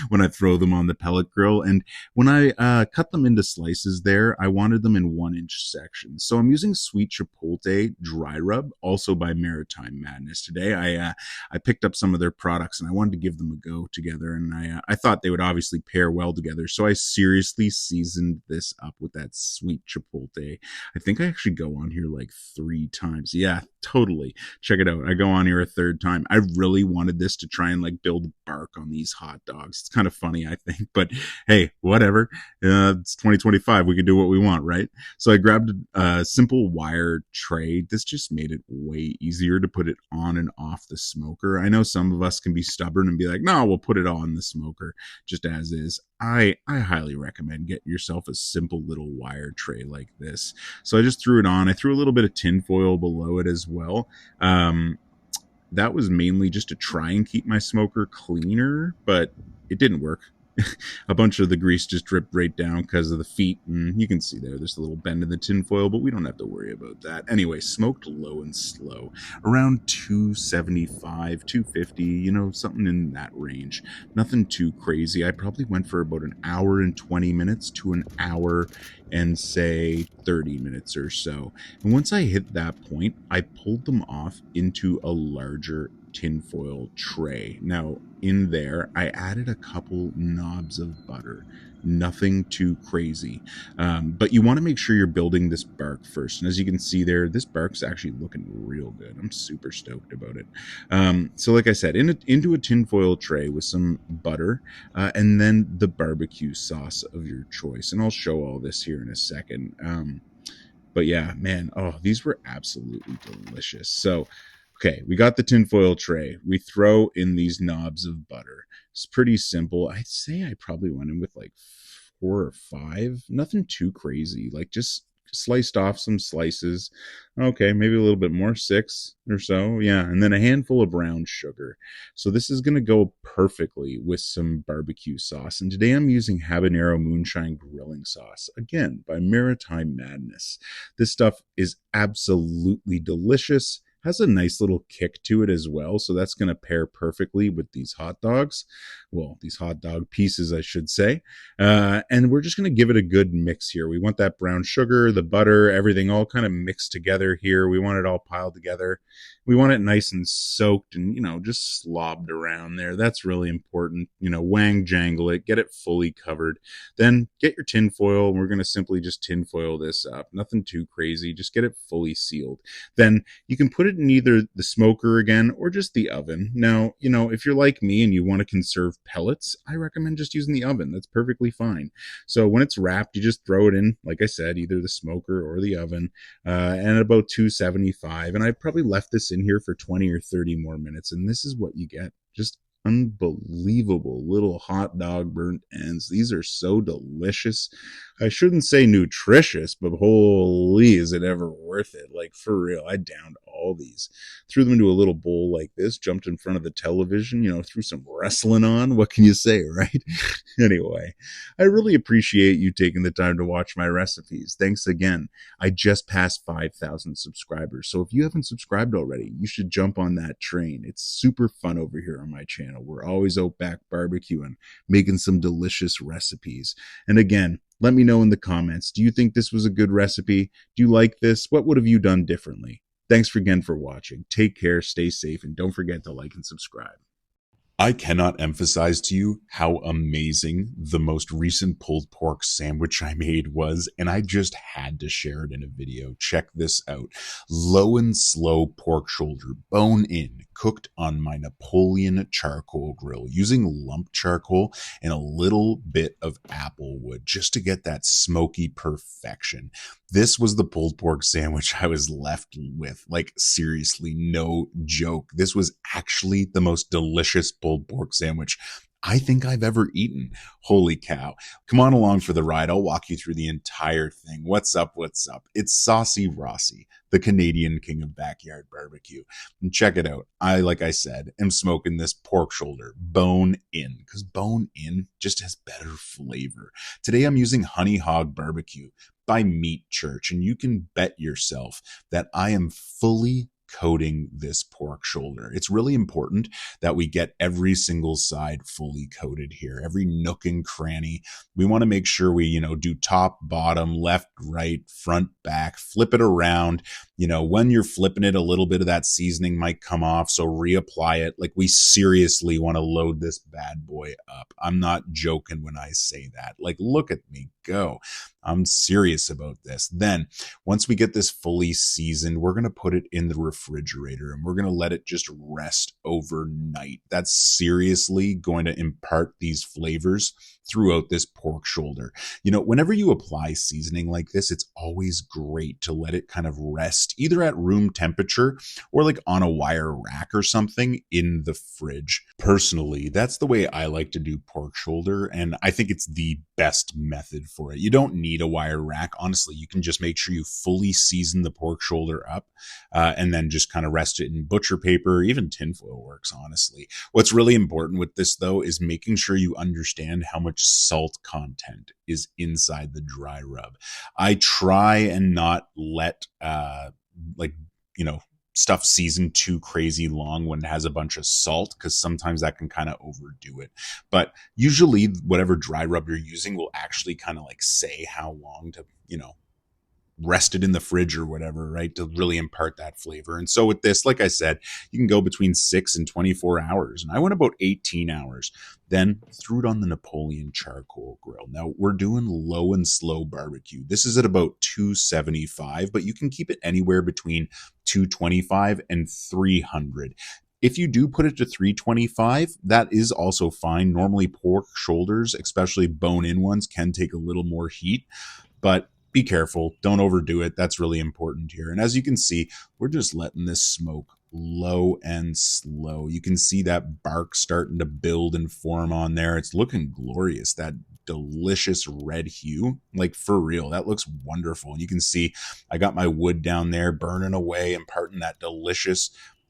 when I throw them on the pellet grill. And when I cut them into slices there, I wanted them in 1-inch sections. So I'm using sweet chipotle dry rub, also by Maritime Madness today. I picked up some of their products and I wanted to give them a go together, and I thought they would obviously pair well together. So I seriously seasoned this up with that sweet chipotle. I think I actually go on here like 3 times. Yeah, totally. Check it out. I go on here a 3rd time. I really wanted this to try and build bark on these hot dogs. It's kind of funny, I think, but hey, whatever. It's 2025. We can do what we want, right? So I grabbed a simple wire tray. This just made it way easier to put it on and off the smoker. I know some of us can be stubborn and be like, no, we'll put it on the smoker just as is. I highly recommend getting yourself a simple little wire tray like this. So I just threw it on. I threw a little bit of tin foil below it as well. That was mainly just to try and keep my smoker cleaner, but it didn't work. A bunch of the grease just dripped right down because of the feet, and you can see there's a little bend in the tin foil, but we don't have to worry about that. Anyway, smoked low and slow, around 275, 250, something in that range. Nothing too crazy. I probably went for about an hour and 20 minutes to an hour and say 30 minutes or so. And once I hit that point, I pulled them off into a larger tinfoil tray. Now, in there, I added a couple knobs of butter. Nothing too crazy. But you want to make sure you're building this bark first. And as you can see there, this bark's actually looking real good. I'm super stoked about it. So like I said, into a tinfoil tray with some butter, and then the barbecue sauce of your choice. And I'll show all this here in a second. But yeah, man, these were absolutely delicious. So okay, we got the tinfoil tray. We throw in these knobs of butter. It's pretty simple. I'd say I probably went in with 4 or 5. Nothing too crazy. Just sliced off some slices. Okay, maybe a little bit more, 6 or so. Yeah, and then a handful of brown sugar. So this is going to go perfectly with some barbecue sauce. And today I'm using Habanero Moonshine grilling sauce, again, by Maritime Madness. This stuff is absolutely delicious. Has a nice little kick to it as well, so that's going to pair perfectly with these hot dogs. Well, these hot dog pieces, I should say. And we're just going to give it a good mix here. We want that brown sugar, the butter, everything all kind of mixed together here. We want it all piled together. We want it nice and soaked and, just slobbed around there. That's really important. Wang jangle it, get it fully covered. Then get your tin foil, and we're going to simply just tin foil this up. Nothing too crazy. Just get it fully sealed. Then you can put it in either the smoker again or just the oven. Now, if you're like me and you want to conserve pellets, I recommend just using the oven. That's perfectly fine. So when it's wrapped, you just throw it in, like I said, either the smoker or the oven, and at about 275. And I probably left this in here for 20 or 30 more minutes. And this is what you get. Just unbelievable little hot dog burnt ends. These are so delicious. I shouldn't say nutritious, but holy, is it ever worth it? For real, I downed all these, threw them into a little bowl like this, jumped in front of the television, threw some wrestling on. What can you say, right? Anyway, I really appreciate you taking the time to watch my recipes. Thanks again. I just passed 5,000 subscribers, so if you haven't subscribed already, you should jump on that train. It's super fun over here on my channel. We're always out back barbecuing, making some delicious recipes. And again, let me know in the comments. Do you think this was a good recipe? Do you like this? What would have you done differently? Thanks again for watching. Take care, stay safe, and don't forget to like and subscribe. I cannot emphasize to you how amazing the most recent pulled pork sandwich I made was, and I just had to share it in a video. Check this out. Low and slow pork shoulder, bone in, cooked on my Napoleon Charcoal Grill using lump charcoal and a little bit of apple wood just to get that smoky perfection. This was the pulled pork sandwich I was left with. Like, seriously, no joke. This was actually the most delicious pulled pork sandwich I think I've ever eaten. Holy cow. Come on along for the ride. I'll walk you through the entire thing. What's up? What's up? It's Saucy Rossy, the Canadian king of backyard barbecue. And check it out. Like I said, am smoking this pork shoulder bone in, because bone in just has better flavor. Today I'm using Honey Hog Barbecue by Meat Church, and you can bet yourself that I am fully coating this pork shoulder. It's really important that we get every single side fully coated here, every nook and cranny. We want to make sure we, do top, bottom, left, right, front, back, flip it around. When you're flipping it, a little bit of that seasoning might come off, so reapply it. Like, we seriously want to load this bad boy up. I'm not joking when I say that. Like, look at me go. I'm serious about this. Then, once we get this fully seasoned, we're going to put it in the refrigerator and we're going to let it just rest overnight. That's seriously going to impart these flavors throughout this pork shoulder. Whenever you apply seasoning like this, it's always great to let it kind of rest either at room temperature or like on a wire rack or something in the fridge. Personally, that's the way I like to do pork shoulder, and I think it's the best method for it. You don't need a wire rack. Honestly, you can just make sure you fully season the pork shoulder up and then just kind of rest it in butcher paper. Even tinfoil works, honestly. What's really important with this, though, is making sure you understand how much salt content is inside the dry rub. I try and not let stuff seasoned too crazy long when it has a bunch of salt, because sometimes that can kind of overdo it. But usually whatever dry rub you're using will actually kind of like say how long to, rest it in the fridge or whatever, right, to really impart that flavor. And so with this, like I said, you can go between 6 and 24 hours. And I went about 18 hours, then threw it on the Napoleon Charcoal Grill. Now, we're doing low and slow barbecue. This is at about 275, but you can keep it anywhere between 225 and 300. If you do put it to 325, that is also fine. Normally, pork shoulders, especially bone-in ones, can take a little more heat, but be careful. Don't overdo it. That's really important here. And as you can see, we're just letting this smoke low and slow. You can see that bark starting to build and form on there. It's looking glorious. That delicious red hue, like for real, that looks wonderful. And you can see I got my wood down there burning away, imparting that delicious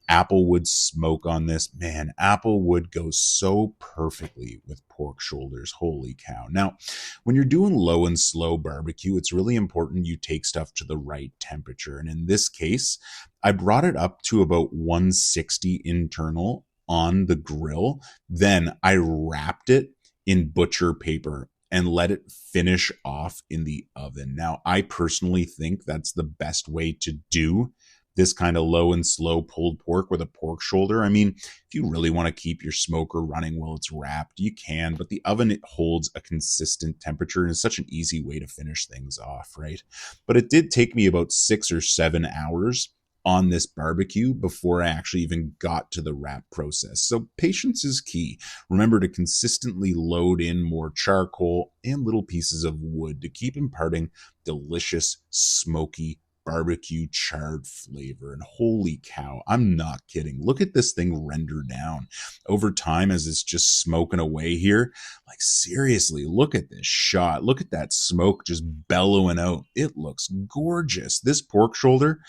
applewood smoke on this. Man, applewood goes so perfectly with pork shoulders. Holy cow. Now, when you're doing low and slow barbecue, it's really important you take stuff to the right temperature. And in this case, I brought it up to about 160 internal on the grill. Then I wrapped it in butcher paper and let it finish off in the oven. Now, I personally think that's the best way to do this kind of low and slow pulled pork with a pork shoulder. I mean, if you really want to keep your smoker running while it's wrapped, you can, but the oven, it holds a consistent temperature and it's such an easy way to finish things off, right? But it did take me about 6 or 7 hours on this barbecue before I actually even got to the wrap process. So patience is key. Remember to consistently load in more charcoal and little pieces of wood to keep imparting delicious, smoky barbecue charred flavor. And holy cow, I'm not kidding. Look at this thing render down over time as it's just smoking away here. Like, seriously, look at this shot. Look at that smoke just bellowing out. It looks gorgeous. This pork shoulder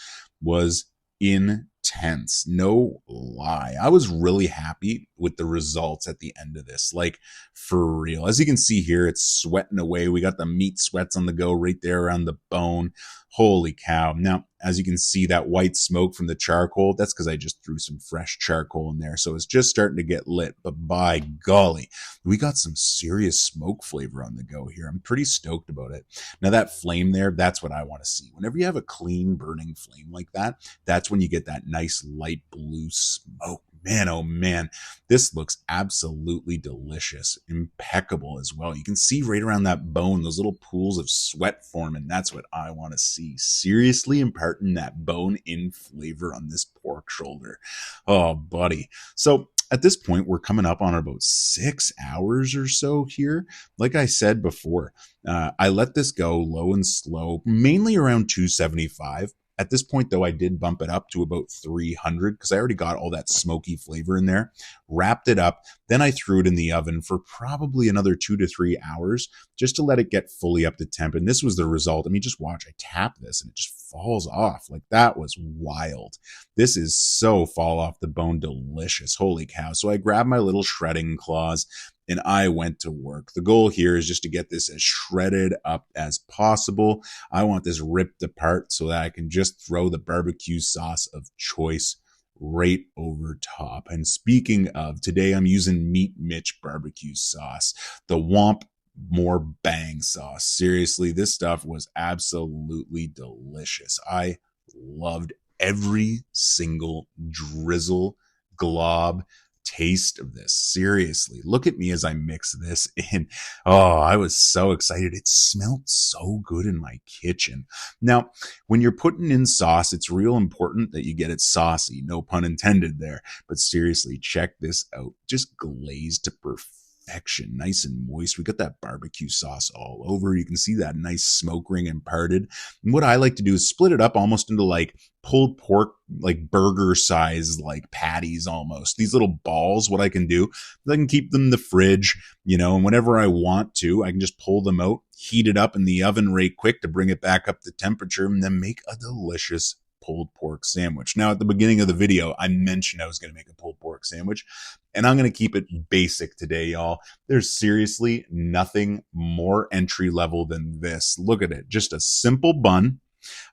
was intense. No lie. I was really happy with the results at the end of this. Like, for real. As you can see here, it's sweating away. We got the meat sweats on the go right there around the bone. Holy cow. Now, as you can see, that white smoke from the charcoal, that's because I just threw some fresh charcoal in there. So it's just starting to get lit. But by golly, we got some serious smoke flavor on the go here. I'm pretty stoked about it. Now, that flame there, that's what I want to see. Whenever you have a clean burning flame like that, that's when you get that nice light blue smoke. man, oh man, this looks absolutely delicious. Impeccable as well. You can see right around that bone, those little pools of sweat forming. That's what I want to see. Seriously imparting that bone-in flavor on this pork shoulder. Oh, buddy. So at this point, we're coming up on about 6 hours or so here. Like I said before, I let this go low and slow, mainly around 275. At this point, though, I did bump it up to about 300 because I already got all that smoky flavor in there. Wrapped it up. Then I threw it in the oven for probably another 2 to 3 hours just to let it get fully up to temp. And this was the result. I mean, just watch. I tap this and it just falls off. Like, that was wild. This is so fall off the bone delicious. Holy cow. So I grabbed my little shredding claws and I went to work. The goal here is just to get this as shredded up as possible. I want this ripped apart so that I can just throw the barbecue sauce of choice right over top. And speaking of, today I'm using Meat Mitch barbecue sauce, the Womp More Bang sauce. Seriously, this stuff was absolutely delicious. I loved every single drizzle, glob, taste of this. Seriously, look at me as I mix this in. Oh, I was so excited. It smelled so good in my kitchen. Now, when you're putting in sauce, it's real important that you get it saucy. No pun intended there. But seriously, check this out. Just glazed to perfection. Nice and moist. We got that barbecue sauce all over. You can see that nice smoke ring imparted. And what I like to do is split it up almost into like pulled pork, like burger size, like patties almost. These little balls, what I can do, I can keep them in the fridge, and whenever I want to, I can just pull them out, heat it up in the oven right quick to bring it back up to temperature, and then make a delicious pulled pork sandwich. Now, at the beginning of the video, I mentioned I was going to make a pulled pork sandwich, and I'm going to keep it basic today, y'all. There's seriously nothing more entry level than this. Look at it. Just a simple bun.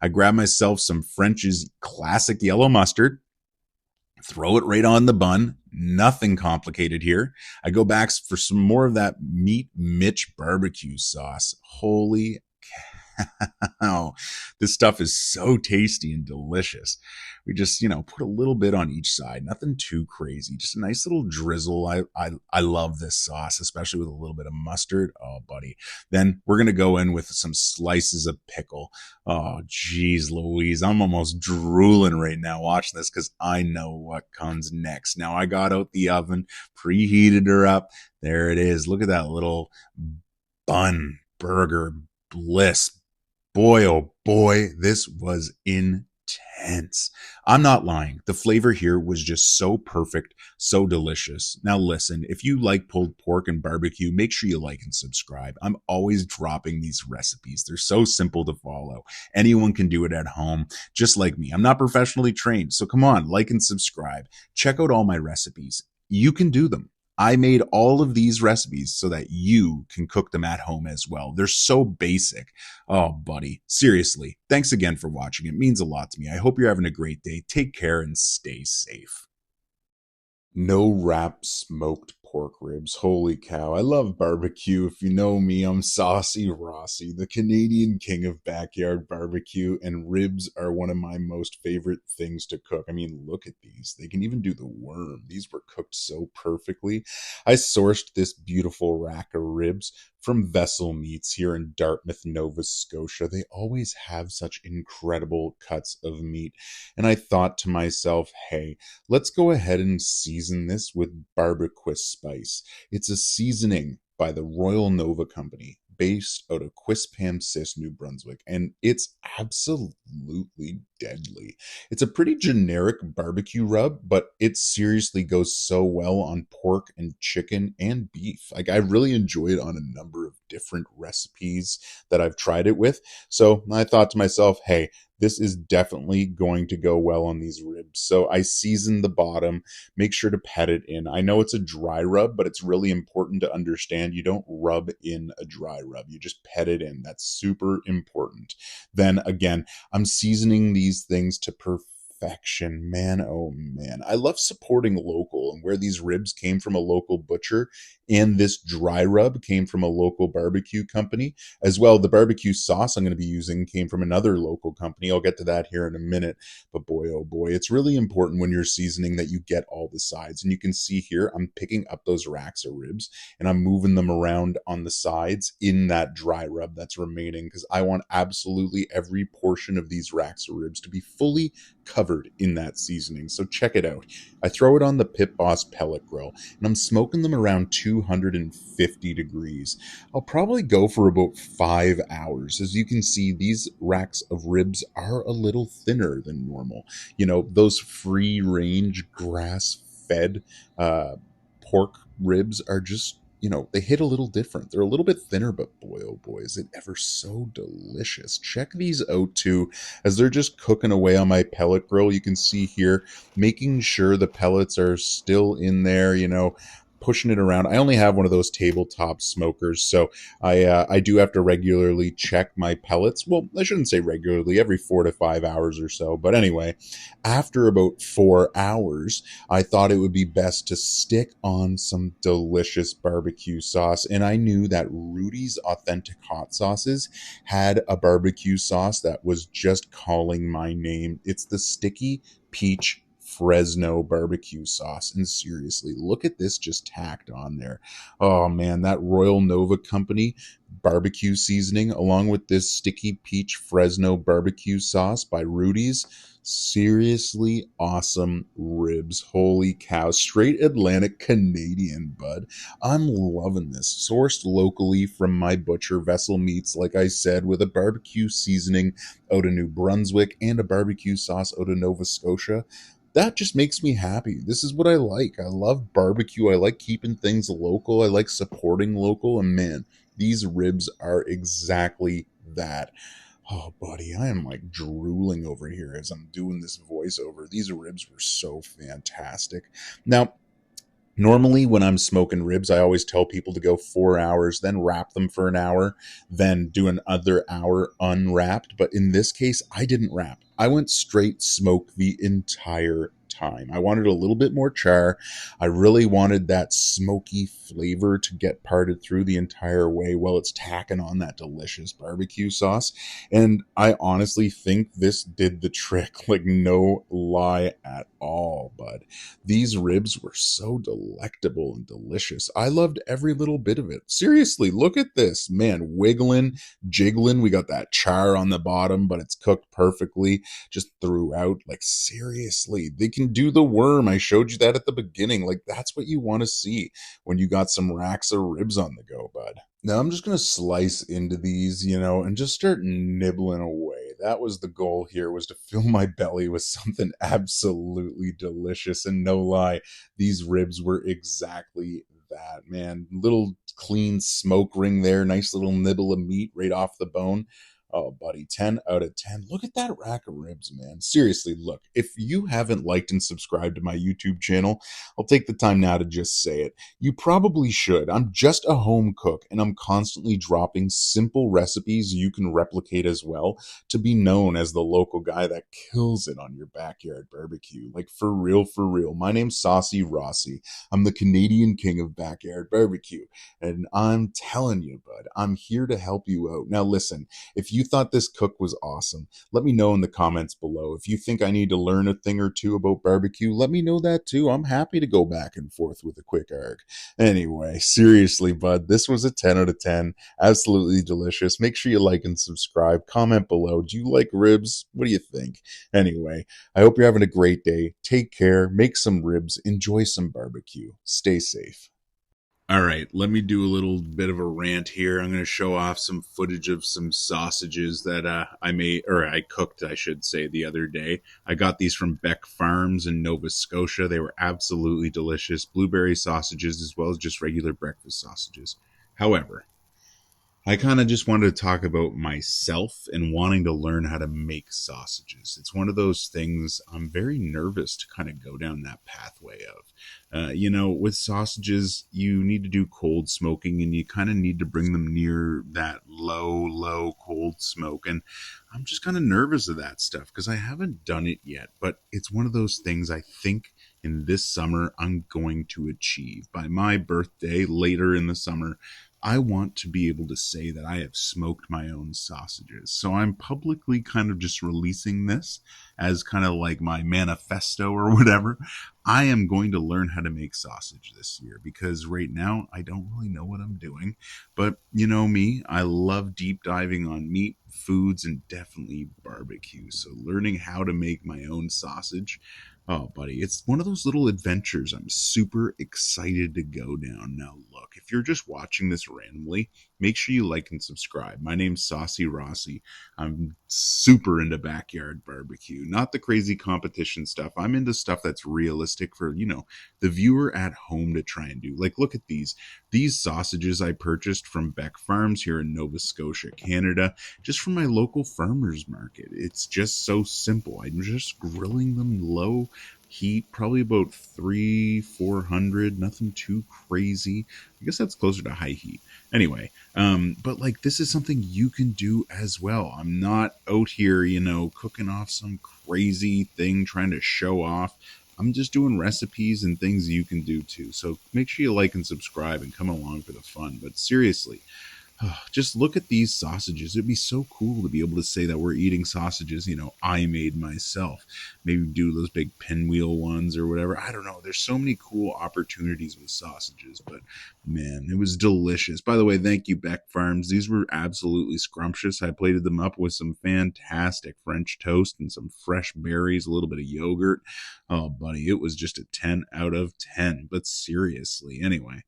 I grab myself some French's classic yellow mustard, throw it right on the bun. Nothing complicated here. I go back for some more of that Meat Mitch barbecue sauce. Holy cow. This stuff is so tasty and delicious. We just, put a little bit on each side. Nothing too crazy. Just a nice little drizzle. I love this sauce, especially with a little bit of mustard. Oh, buddy. Then we're going to go in with some slices of pickle. Oh, geez, Louise. I'm almost drooling right now watching this because I know what comes next. Now, I got out the oven, preheated her up. There it is. Look at that little bun burger bliss. Boy, oh boy, this was intense. I'm not lying. The flavor here was just so perfect, so delicious. Now listen, if you like pulled pork and barbecue, make sure you like and subscribe. I'm always dropping these recipes. They're so simple to follow. Anyone can do it at home, just like me. I'm not professionally trained, so come on, like and subscribe. Check out all my recipes. You can do them. I made all of these recipes so that you can cook them at home as well. They're so basic. Oh, buddy. Seriously, thanks again for watching. It means a lot to me. I hope you're having a great day. Take care and stay safe. No wrap smoked pork ribs. Holy cow. I love barbecue. If you know me, I'm Saucy Rossy, the Canadian king of backyard barbecue, and ribs are one of my most favorite things to cook. I mean, look at these. They can even do the worm. These were cooked so perfectly. I sourced this beautiful rack of ribs from Vessel Meats here in Dartmouth, Nova Scotia. They always have such incredible cuts of meat. And I thought to myself, hey, let's go ahead and season this with barbecue spice. It's a seasoning by the Royal Nova Company, based out of Quispamsis, New Brunswick, and it's absolutely deadly. It's a pretty generic barbecue rub, but it seriously goes so well on pork and chicken and beef. Like, I really enjoy it on a number of different recipes that I've tried it with. So I thought to myself, hey, this is definitely going to go well on these ribs. So I seasoned the bottom, make sure to pat it in. I know it's a dry rub, but it's really important to understand you don't rub in a dry rub. You just pat it in. That's super important. Then again, I'm seasoning these things to perfection. perfection, man. Oh man, I love supporting local, and where these ribs came from a local butcher and this dry rub came from a local barbecue company as well. The barbecue sauce I'm going to be using came from another local company. I'll get to that here in a minute, but boy, oh boy, it's really important when you're seasoning that you get all the sides. And you can see here I'm picking up those racks of ribs and I'm moving them around on the sides in that dry rub that's remaining, because I want absolutely every portion of these racks of ribs to be fully covered in that seasoning. So check it out. I throw it on the Pitboss Pellet Grill and I'm smoking them around 250 degrees. I'll probably go for about 5 hours. As you can see, these racks of ribs are a little thinner than normal. You know, those free range grass fed pork ribs are just, you know, they hit a little different. They're a little bit thinner, but boy, oh boy, is it ever so delicious. Check these out too, as they're just cooking away on my pellet grill. You can see here, making sure the pellets are still in there, you know, pushing it around. I only have one of those tabletop smokers, so I do have to regularly check my pellets. Well, I shouldn't say regularly, every 4 to 5 hours or so. But anyway, after about 4 hours, I thought it would be best to stick on some delicious barbecue sauce. And I knew that Rudy's Authentic Hot Sauces had a barbecue sauce that was just calling my name. It's the Sticky Peach Fresno barbecue sauce. And seriously, look at this just tacked on there. Oh man, that Royal Nova Company barbecue seasoning along with this Sticky Peach Fresno barbecue sauce by Rudy's. Seriously awesome ribs. Holy cow. Straight Atlantic Canadian, bud. I'm loving this. Sourced locally from my butcher, Vessel Meats, like I said, with a barbecue seasoning out of New Brunswick and a barbecue sauce out of Nova Scotia. That just makes me happy. This is what I like. I love barbecue. I like keeping things local. I like supporting local. And man, these ribs are exactly that. Oh, buddy, I am like drooling over here as I'm doing this voiceover. These ribs were so fantastic. Now, normally, when I'm smoking ribs, I always tell people to go 4 hours, then wrap them for an hour, then do another hour unwrapped. But in this case, I didn't wrap. I went straight smoke the entire time. I wanted a little bit more char. I really wanted that smoky flavor to get parted through the entire way while it's tacking on that delicious barbecue sauce. And I honestly think this did the trick, like no lie at all, bud. These ribs were so delectable and delicious. I loved every little bit of it. Seriously, look at this, man, wiggling, jiggling. We got that char on the bottom, but it's cooked perfectly just throughout. Like seriously, they can do the worm. I showed you that at the beginning. Like that's what you want to see when you got some racks of ribs on the go, bud. Now I'm just going to slice into these, you know, and just start nibbling away. That was the goal here, was to fill my belly with something absolutely delicious. And no lie, these ribs were exactly that, man. Little clean smoke ring there. Nice little nibble of meat right off the bone. Oh, buddy, 10 out of 10. Look at that rack of ribs, man. Seriously, look, if you haven't liked and subscribed to my YouTube channel, I'll take the time now to just say it. You probably should. I'm just a home cook, and I'm constantly dropping simple recipes you can replicate as well to be known as the local guy that kills it on your backyard barbecue. Like, for real, for real. My name's Saucy Rossy. I'm the Canadian king of backyard barbecue, and I'm telling you, bud, I'm here to help you out. Now, listen, if you thought this cook was awesome, let me know in the comments below. If you think I need to learn a thing or two about barbecue, let me know that too. I'm happy to go back and forth with a quick arg. Anyway, seriously, bud, this was a 10 out of 10. Absolutely delicious. Make sure you like and subscribe. Comment below. Do you like ribs? What do you think? Anyway, I hope you're having a great day. Take care. Make some ribs. Enjoy some barbecue. Stay safe. All right, let me do a little bit of a rant here. I'm going to show off some footage of some sausages that I cooked, I should say, the other day. I got these from Beck Farms in Nova Scotia. They were absolutely delicious. Blueberry sausages as well as just regular breakfast sausages. However, I kind of just wanted to talk about myself and wanting to learn how to make sausages. It's one of those things I'm very nervous to kind of go down that pathway of. With sausages, you need to do cold smoking and you kind of need to bring them near that low cold smoke. And I'm just kind of nervous of that stuff because I haven't done it yet. But it's one of those things I think in this summer I'm going to achieve. By my birthday later in the summer, I want to be able to say that I have smoked my own sausages. So I'm publicly kind of just releasing this as kind of like my manifesto or whatever. I am going to learn how to make sausage this year because right now I don't really know what I'm doing. But you know me, I love deep diving on meat, foods, and definitely barbecue. So learning how to make my own sausage. Oh, buddy, it's one of those little adventures I'm super excited to go down. Now, look, if you're just watching this randomly, make sure you like and subscribe. My name's Saucy Rossy. I'm super into backyard barbecue, not the crazy competition stuff. I'm into stuff that's realistic for, the viewer at home to try and do. Like, look at these. These sausages I purchased from Beck Farms here in Nova Scotia, Canada, just from my local farmers market. It's just so simple. I'm just grilling them low heat, probably about 400, nothing too crazy. I guess that's closer to high heat. Anyway, but like this is something you can do as well. I'm not out here, cooking off some crazy thing trying to show off. I'm just doing recipes and things you can do too. So make sure you like and subscribe and come along for the fun. But seriously, just look at these sausages. It'd be so cool to be able to say that we're eating sausages, I made myself. Maybe do those big pinwheel ones or whatever. I don't know. There's so many cool opportunities with sausages, but man, it was delicious. By the way, thank you, Beck Farms. These were absolutely scrumptious. I plated them up with some fantastic French toast and some fresh berries, a little bit of yogurt. Oh, buddy, it was just a 10 out of 10. But seriously, anyway.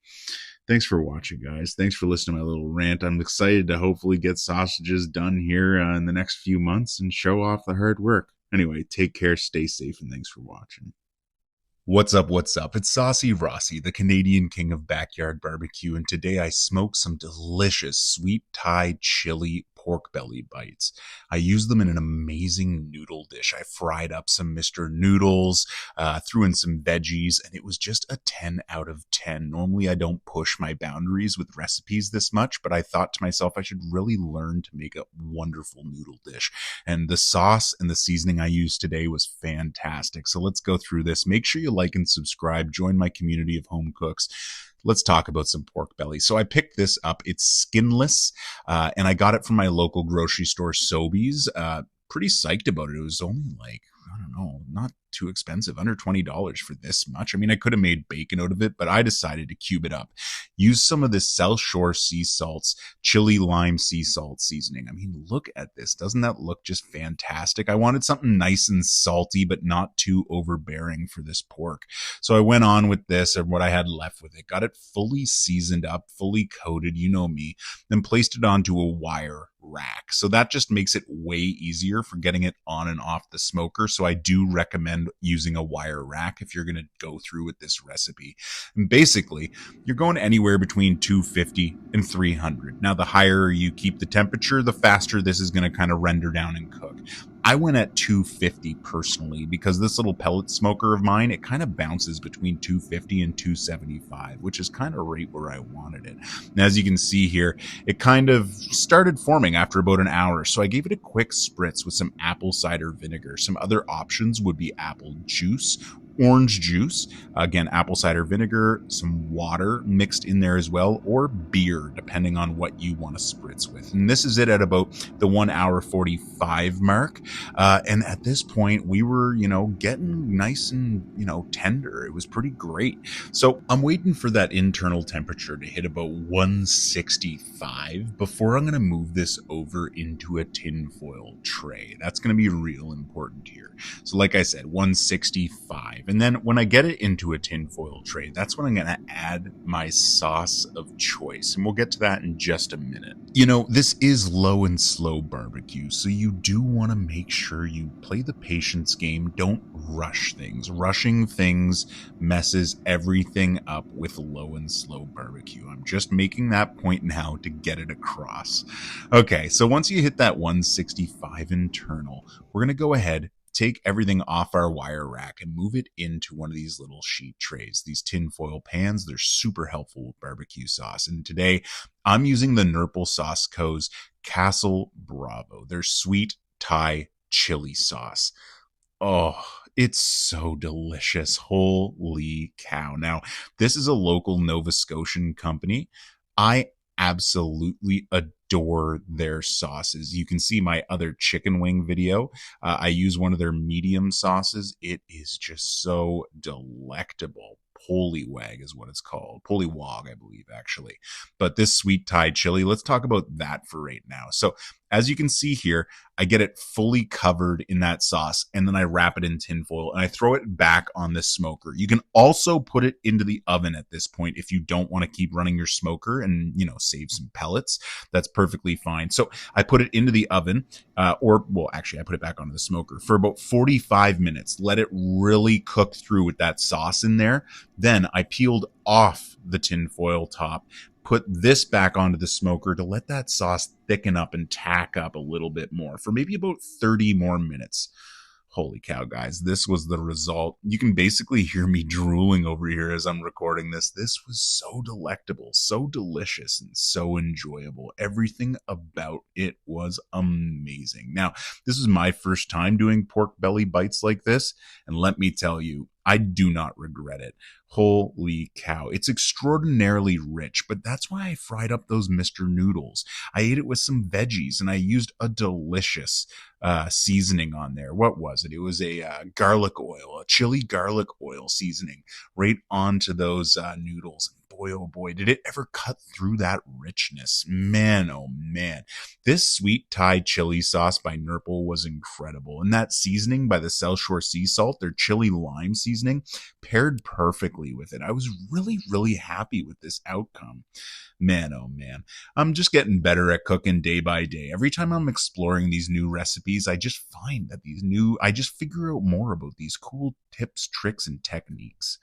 Thanks for watching, guys. Thanks for listening to my little rant. I'm excited to hopefully get sausages done here in the next few months and show off the hard work. Anyway, take care, stay safe, and thanks for watching. What's up? What's up? It's Saucy Rossy, the Canadian king of backyard barbecue, and today I smoked some delicious sweet Thai chili pork belly bites. I used them in an amazing noodle dish. I fried up some Mr. Noodles, threw in some veggies, and it was just a 10 out of 10. Normally, I don't push my boundaries with recipes this much, but I thought to myself I should really learn to make a wonderful noodle dish. And the sauce and the seasoning I used today was fantastic. So let's go through this. Make sure you like and subscribe. Join my community of home cooks. Let's talk about some pork belly. So I picked this up. It's skinless, and I got it from my local grocery store, Sobeys. Pretty psyched about it. It was only like, I don't know, not too expensive, under $20 for this much. I mean, I could have made bacon out of it, but I decided to cube it up. Use some of this South Shore sea salts, chili lime sea salt seasoning. I mean, look at this. Doesn't that look just fantastic? I wanted something nice and salty, but not too overbearing for this pork. So I went on with this and what I had left with it. Got it fully seasoned up, fully coated, you know me, then placed it onto a wire rack. So that just makes it way easier for getting it on and off the smoker. So I do recommend using a wire rack if you're going to go through with this recipe. And basically, you're going anywhere between 250 and 300. Now, the higher you keep the temperature, the faster this is going to kind of render down and cook. I went at 250 personally because this little pellet smoker of mine, it kind of bounces between 250 and 275, which is kind of right where I wanted it. And as you can see here, it kind of started forming after about an hour. So I gave it a quick spritz with some apple cider vinegar. Some other options would be apple juice, orange juice, again, apple cider vinegar, some water mixed in there as well, or beer, depending on what you want to spritz with. And this is it at about the 1 hour 45 mark. And at this point, we were, getting nice and, tender. It was pretty great. So I'm waiting for that internal temperature to hit about 165 before I'm going to move this over into a tinfoil tray. That's going to be real important here. So like I said, 165. knife. And then when I get it into a tinfoil tray, that's when I'm going to add my sauce of choice. And we'll get to that in just a minute. You know, this is low and slow barbecue, so you do want to make sure you play the patience game. Don't rush things. Rushing things messes everything up with low and slow barbecue. I'm just making that point now to get it across. Okay, so once you hit that 165 internal, we're going to go ahead, take everything off our wire rack and move it into one of these little sheet trays. These tinfoil pans, they're super helpful with barbecue sauce. And today I'm using the Nurple Sauce Co.'s Castle Bravo, their sweet Thai chili sauce. Oh, it's so delicious. Holy cow. Now, this is a local Nova Scotian company. I absolutely adore their sauces. You can see my other chicken wing video. I use one of their medium sauces. It is just so delectable. Polywag is what it's called. Polywog, I believe, actually. But this sweet Thai chili, let's talk about that for right now. So as you can see here, I get it fully covered in that sauce, and then I wrap it in tinfoil, and I throw it back on the smoker. You can also put it into the oven at this point if you don't want to keep running your smoker and, you know, save some pellets. That's perfectly fine. So I put it into the oven, I put it back onto the smoker for about 45 minutes. Let it really cook through with that sauce in there. Then I peeled off the tinfoil top, put this back onto the smoker to let that sauce thicken up and tack up a little bit more for maybe about 30 more minutes. Holy cow, guys, this was the result. You can basically hear me drooling over here as I'm recording this. This was so delectable, so delicious, and so enjoyable. Everything about it was amazing. Now, this is my first time doing pork belly bites like this, and let me tell you, I do not regret it. Holy cow. It's extraordinarily rich, but that's why I fried up those Mr. Noodles. I ate it with some veggies, and I used a delicious seasoning on there. What was it? It was a garlic oil, a chili garlic oil seasoning right onto those noodles. Boy, oh boy, did it ever cut through that richness. Man, oh man. This sweet Thai chili sauce by Nurple was incredible. And that seasoning by the South Shore Sea Salt, their chili lime seasoning, paired perfectly with it. I was really, really happy with this outcome. Man, oh man. I'm just getting better at cooking day by day. Every time I'm exploring these new recipes, I just find that I just figure out more about these cool tips, tricks, and techniques.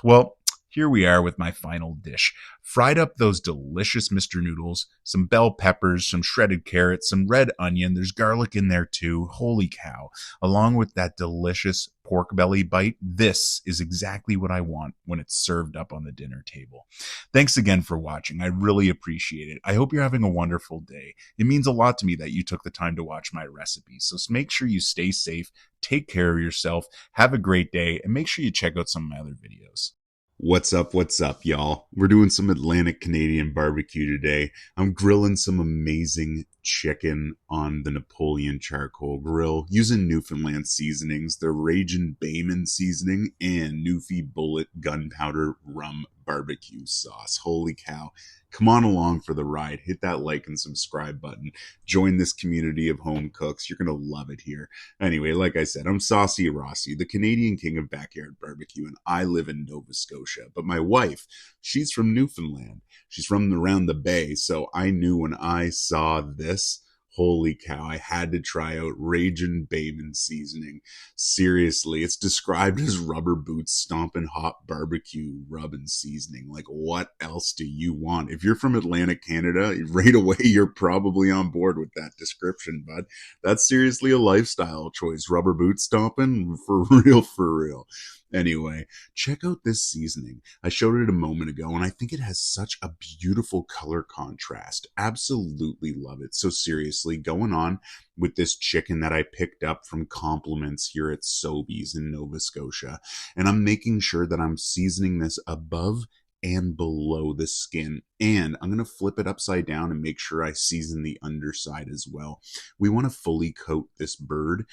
Well, here we are with my final dish. Fried up those delicious Mr. Noodles, some bell peppers, some shredded carrots, some red onion. There's garlic in there too. Holy cow. Along with that delicious pork belly bite, this is exactly what I want when it's served up on the dinner table. Thanks again for watching. I really appreciate it. I hope you're having a wonderful day. It means a lot to me that you took the time to watch my recipes. So make sure you stay safe, take care of yourself, have a great day, and make sure you check out some of my other videos. What's up, y'all? We're doing some Atlantic Canadian barbecue today. I'm grilling some amazing chicken on the Napoleon Charcoal Grill using Newfoundland seasonings, the Ragin' Bayman seasoning, and Newfie Bullet Gunpowder Rum Barbecue Sauce. Holy cow. Come on along for the ride. Hit that like and subscribe button. Join this community of home cooks. You're going to love it here. Anyway, like I said, I'm Saucy Rossy, the Canadian king of backyard barbecue, and I live in Nova Scotia. But my wife, she's from Newfoundland. She's from around the bay, so I knew when I saw this, holy cow, I had to try out Ragin' Bayman seasoning. Seriously, it's described as rubber boots stompin' hot barbecue rub and seasoning. Like, what else do you want? If you're from Atlantic Canada, right away, you're probably on board with that description, bud. That's seriously a lifestyle choice. Rubber boot stomping? For real, for real. Anyway, check out this seasoning. I showed it a moment ago, and I think it has such a beautiful color contrast. Absolutely love it. So seriously, going on with this chicken that I picked up from Compliments here at Sobeys in Nova Scotia. And I'm making sure that I'm seasoning this above and below the skin. And I'm going to flip it upside down and make sure I season the underside as well. We want to fully coat this bird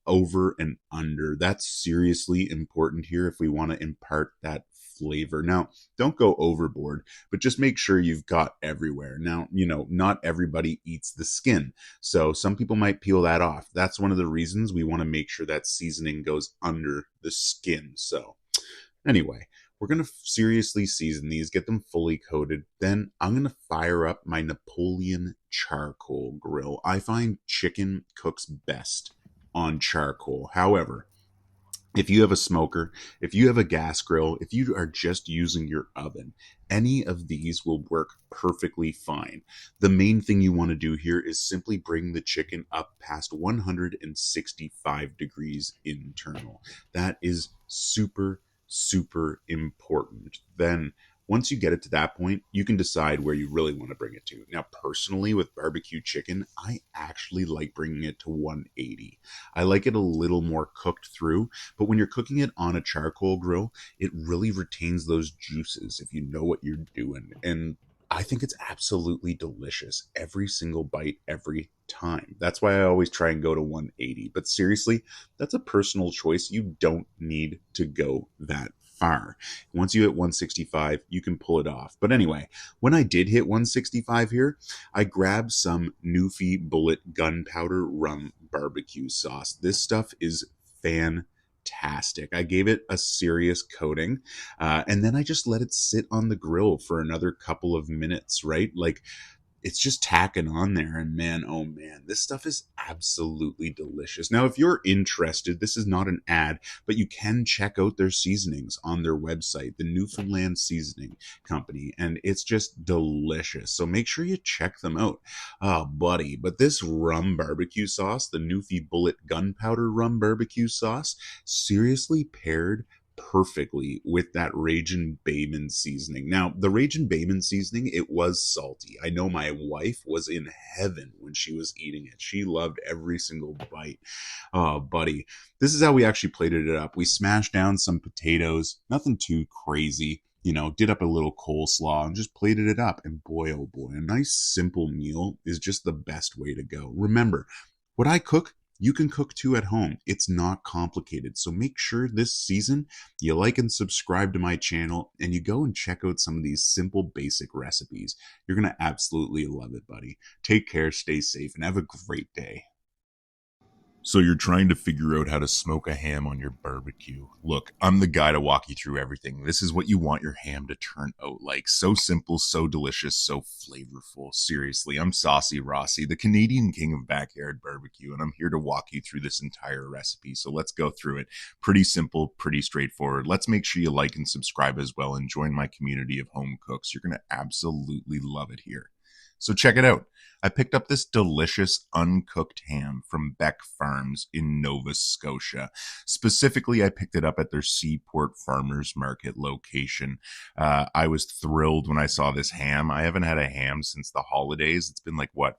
over and under. That's seriously important here if we want to impart that flavor. Now, don't go overboard, but just make sure you've got everywhere. Now, not everybody eats the skin, so some people might peel that off. That's one of the reasons we want to make sure that seasoning goes under the skin. So anyway, we're going to seriously season these, get them fully coated. Then I'm going to fire up my Napoleon Charcoal Grill. I find chicken cooks best on charcoal. However, if you have a smoker, if you have a gas grill, if you are just using your oven, any of these will work perfectly fine. The main thing you want to do here is simply bring the chicken up past 165 degrees internal. That is super important. Then once you get it to that point, you can decide where you really want to bring it to. Now, personally, with barbecue chicken, I actually like bringing it to 180. I like it a little more cooked through, but when you're cooking it on a charcoal grill, it really retains those juices if you know what you're doing. And I think it's absolutely delicious every single bite, every time. That's why I always try and go to 180. But seriously, that's a personal choice. You don't need to go that far. Once you hit 165, you can pull it off. But anyway, when I did hit 165 here, I grabbed some Newfie Bullet Gunpowder Rum Barbecue Sauce. This stuff is fantastic. I gave it a serious coating, and then I just let it sit on the grill for another couple of minutes, right? Like, it's just tacking on there, and man, oh man, this stuff is absolutely delicious. Now, if you're interested, this is not an ad, but you can check out their seasonings on their website, the Newfoundland Seasoning Company, and it's just delicious. So make sure you check them out. Oh, buddy, but this rum barbecue sauce, the Newfie Bullet Gunpowder Rum Barbecue Sauce, seriously paired perfectly with that Ragin' Bayman seasoning. Now, the Ragin' Bayman seasoning, it was salty. I know my wife was in heaven when she was eating it. She loved every single bite. Oh, buddy. This is how we actually plated it up. We smashed down some potatoes, nothing too crazy. Did up a little coleslaw and just plated it up. And boy, oh boy, a nice simple meal is just the best way to go. Remember, what I cook, you can cook too at home. It's not complicated. So make sure this season you like and subscribe to my channel, and you go and check out some of these simple, basic recipes. You're going to absolutely love it, buddy. Take care, stay safe, and have a great day. So you're trying to figure out how to smoke a ham on your barbecue. Look, I'm the guy to walk you through everything. This is what you want your ham to turn out like. So simple, so delicious, so flavorful. Seriously, I'm Saucy Rossy, the Canadian king of backyard barbecue, and I'm here to walk you through this entire recipe. So let's go through it. Pretty simple, pretty straightforward. Let's make sure you like and subscribe as well and join my community of home cooks. You're going to absolutely love it here. So check it out. I picked up this delicious uncooked ham from Beck Farms in Nova Scotia. Specifically, I picked it up at their Seaport Farmers Market location. I was thrilled when I saw this ham. I haven't had a ham since the holidays. It's been like, a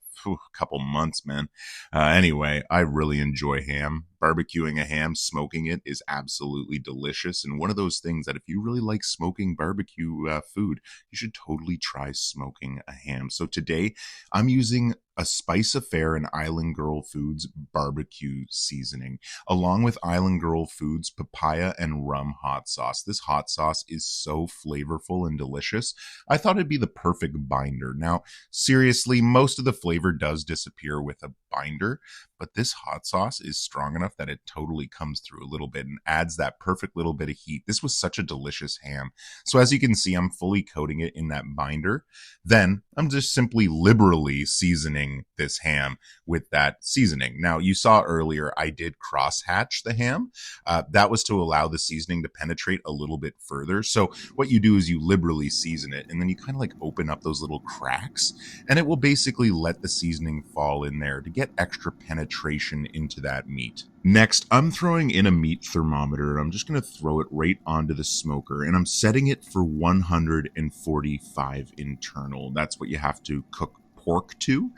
couple months, man. Anyway, I really enjoy ham. Barbecuing a ham, smoking it is absolutely delicious. And one of those things that if you really like smoking barbecue food, you should totally try smoking a ham. So today I'm using a Spice Affair and Island Girl Foods barbecue seasoning, along with Island Girl Foods papaya and rum hot sauce. This hot sauce is so flavorful and delicious. I thought it'd be the perfect binder. Now, seriously, most of the flavor does disappear with a binder, but this hot sauce is strong enough that it totally comes through a little bit and adds that perfect little bit of heat. This was such a delicious ham. So as you can see, I'm fully coating it in that binder. Then I'm just simply liberally seasoning this ham with that seasoning. Now, you saw earlier I did cross hatch the ham. That was to allow the seasoning to penetrate a little bit further. So what you do is you liberally season it, and then you kind of like open up those little cracks, and it will basically let the seasoning fall in there to get extra penetration into that meat. Next, I'm throwing in a meat thermometer. I'm just going to throw it right onto the smoker, and I'm setting it for 145 internal. That's what you have to cook pork to.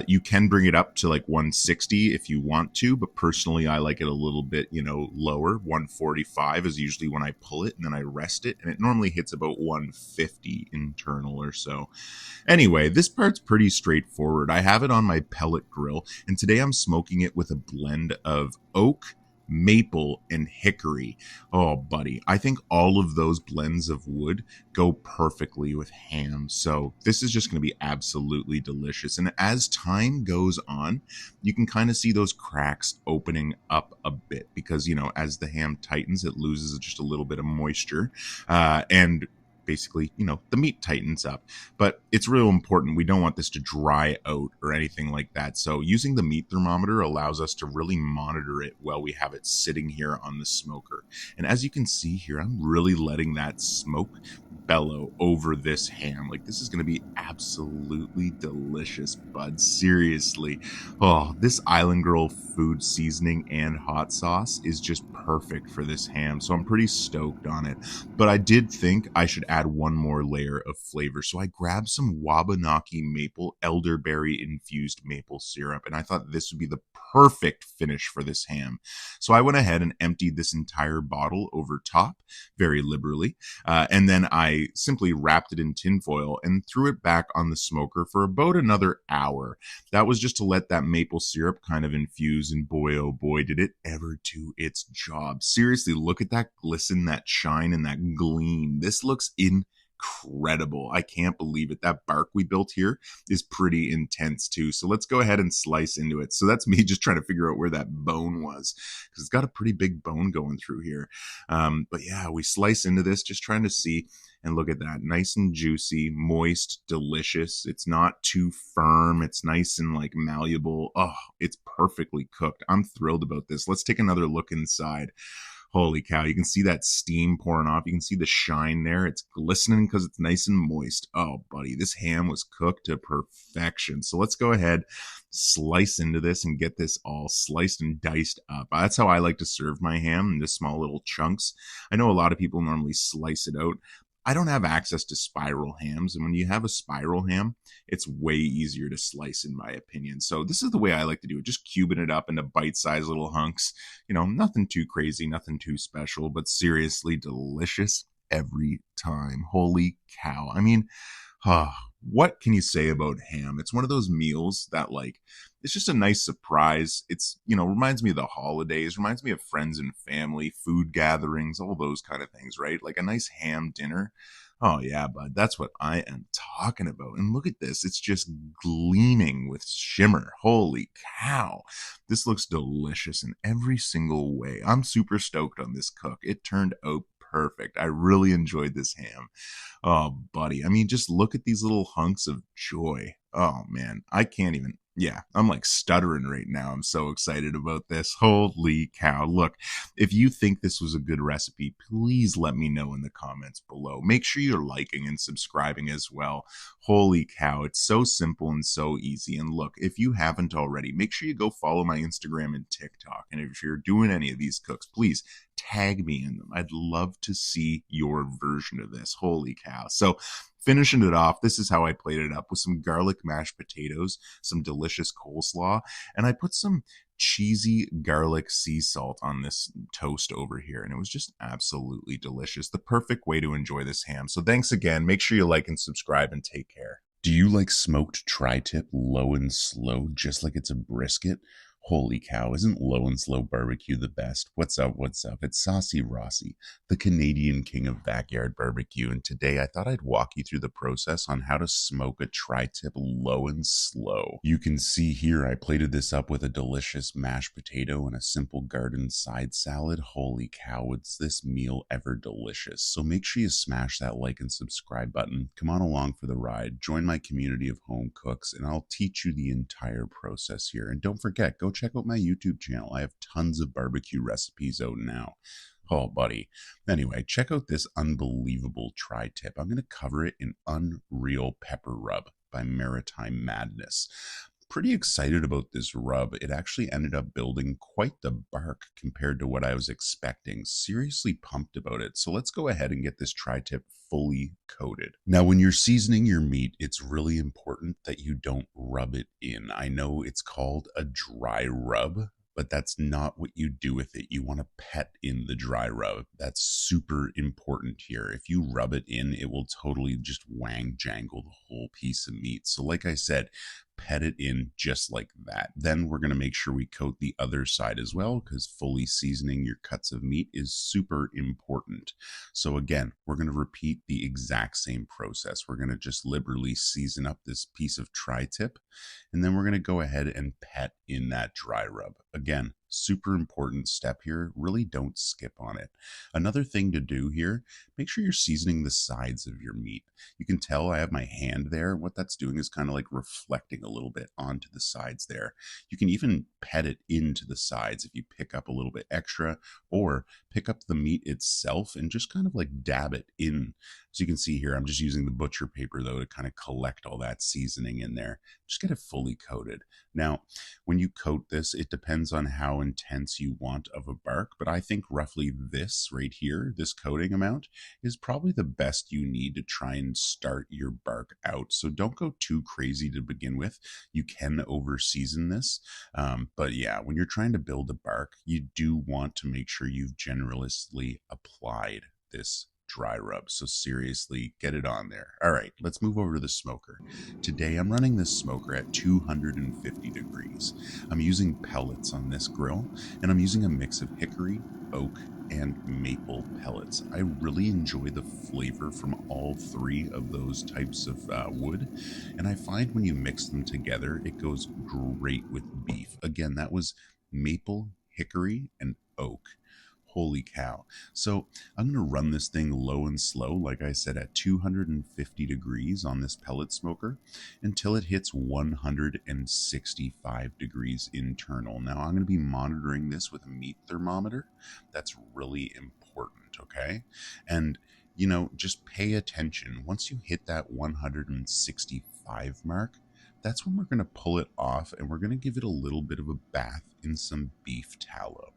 You can bring it up to like 160 if you want to, but personally I like it a little bit, lower. 145 is usually when I pull it and then I rest it, and it normally hits about 150 internal or so. Anyway, this part's pretty straightforward. I have it on my pellet grill, and today I'm smoking it with a blend of oak, maple, and hickory. Oh, buddy, I think all of those blends of wood go perfectly with ham. So this is just going to be absolutely delicious. And as time goes on, you can kind of see those cracks opening up a bit because, you know, as the ham tightens, it loses just a little bit of moisture. And basically, you know, the meat tightens up. But it's real important. We don't want this to dry out or anything like that. So using the meat thermometer allows us to really monitor it while we have it sitting here on the smoker. And as you can see here, I'm really letting that smoke bellow over this ham. Like, this is going to be absolutely delicious, bud. Seriously. Oh, this Island Grill food seasoning and hot sauce is just perfect for this ham. So I'm pretty stoked on it. But I did think I should add one more layer of flavor. So I grabbed some Wabanaki maple elderberry infused maple syrup, and I thought this would be the perfect finish for this ham. So I went ahead and emptied this entire bottle over top very liberally, and then I simply wrapped it in tinfoil and threw it back on the smoker for about another hour. That was just to let that maple syrup kind of infuse, and boy, oh boy, did it ever do its job. Seriously, look at that glisten, that shine, and that gleam. This looks incredible. I can't believe it. That bark we built here is pretty intense too. So let's go ahead and slice into it. So that's me just trying to figure out where that bone was, because it's got a pretty big bone going through here. But yeah, we slice into this, just trying to see. And look at that, nice and juicy, moist, delicious. It's not too firm. It's nice and like malleable. Oh, it's perfectly cooked. I'm thrilled about this. Let's take another look inside. Holy cow, you can see that steam pouring off. You can see the shine there. It's glistening because it's nice and moist. Oh, buddy, this ham was cooked to perfection. So let's go ahead, slice into this and get this all sliced and diced up. That's how I like to serve my ham, into small little chunks. I know a lot of people normally slice it out. I don't have access to spiral hams, and when you have a spiral ham, it's way easier to slice, in my opinion. So this is the way I like to do it, just cubing it up into bite-sized little hunks. You know, nothing too crazy, nothing too special, but seriously delicious every time. Holy cow. I mean, what can you say about ham? It's one of those meals that, like, it's just a nice surprise. It's, you know, reminds me of the holidays, reminds me of friends and family, food gatherings, all those kind of things, right? Like a nice ham dinner. Oh yeah, bud, that's what I am talking about. And look at this. It's just gleaming with shimmer. Holy cow. This looks delicious in every single way. I'm super stoked on this cook. It turned out perfect. I really enjoyed this ham. Oh, buddy. I mean, just look at these little hunks of joy. Oh, man. I can't even. Yeah, I'm like stuttering right now. I'm so excited about this. Holy cow. Look, if you think this was a good recipe, please let me know in the comments below. Make sure you're liking and subscribing as well. Holy cow. It's so simple and so easy. And look, if you haven't already, make sure you go follow my Instagram and TikTok. And if you're doing any of these cooks, please tag me in them. I'd love to see your version of this. Holy cow. So finishing it off, this is how I plated it up, with some garlic mashed potatoes, some delicious coleslaw, and I put some cheesy garlic sea salt on this toast over here, and it was just absolutely delicious. The perfect way to enjoy this ham. So thanks again. Make sure you like and subscribe, and take care. Do you like smoked tri-tip low and slow, just like it's a brisket? Holy cow, isn't low and slow barbecue the best? What's up, what's up? It's Saucy Rossy, the Canadian king of backyard barbecue, and today I thought I'd walk you through the process on how to smoke a tri-tip low and slow. You can see here I plated this up with a delicious mashed potato and a simple garden side salad. Holy cow, is this meal ever delicious. So make sure you smash that like and subscribe button. Come on along for the ride. Join my community of home cooks, and I'll teach you the entire process here. And don't forget, go check out my YouTube channel. I have tons of barbecue recipes out now. Oh, buddy. Anyway, check out this unbelievable tri-tip. I'm going to cover it in Unreal Pepper Rub by Maritime Madness. Pretty excited about this rub. It actually ended up building quite the bark compared to what I was expecting. Seriously pumped about it. So let's go ahead and get this tri-tip fully coated. Now, when you're seasoning your meat, it's really important that you don't rub it in. I know it's called a dry rub, but that's not what you do with it. You want to pet in the dry rub. That's super important here. If you rub it in, it will totally just wang jangle the whole piece of meat. So like I said, pet it in just like that. Then we're going to make sure we coat the other side as well, because fully seasoning your cuts of meat is super important. So again, we're going to repeat the exact same process. We're going to just liberally season up this piece of tri-tip, and then we're going to go ahead and pet in that dry rub. Again, super important step here. Really don't skip on it. Another thing to do here, make sure you're seasoning the sides of your meat. You can tell I have my hand there. What that's doing is kind of like reflecting a little bit onto the sides there. You can even pet it into the sides if you pick up a little bit extra, or pick up the meat itself and just kind of like dab it in. So you can see here, I'm just using the butcher paper though to kind of collect all that seasoning in there. Just get it fully coated. Now, when you coat this, it depends on how intense you want of a bark, but I think roughly this right here, this coating amount, is probably the best you need to try and start your bark out. So don't go too crazy to begin with. You can over season this, but yeah, when you're trying to build a bark, you do want to make sure you've generously applied this dry rub. So seriously, get it on there. All right, let's move over to the smoker. Today I'm running this smoker at 250 degrees. I'm using pellets on this grill, and I'm using a mix of hickory, oak, and maple pellets. I really enjoy the flavor from all three of those types of wood, and I find when you mix them together, it goes great with beef. Again, that was maple, hickory, and oak. Holy cow. So I'm going to run this thing low and slow, like I said, at 250 degrees on this pellet smoker until it hits 165 degrees internal. Now I'm going to be monitoring this with a meat thermometer. That's really important, okay? And you know, just pay attention. Once you hit that 165 mark, that's when we're going to pull it off and we're going to give it a little bit of a bath in some beef tallow.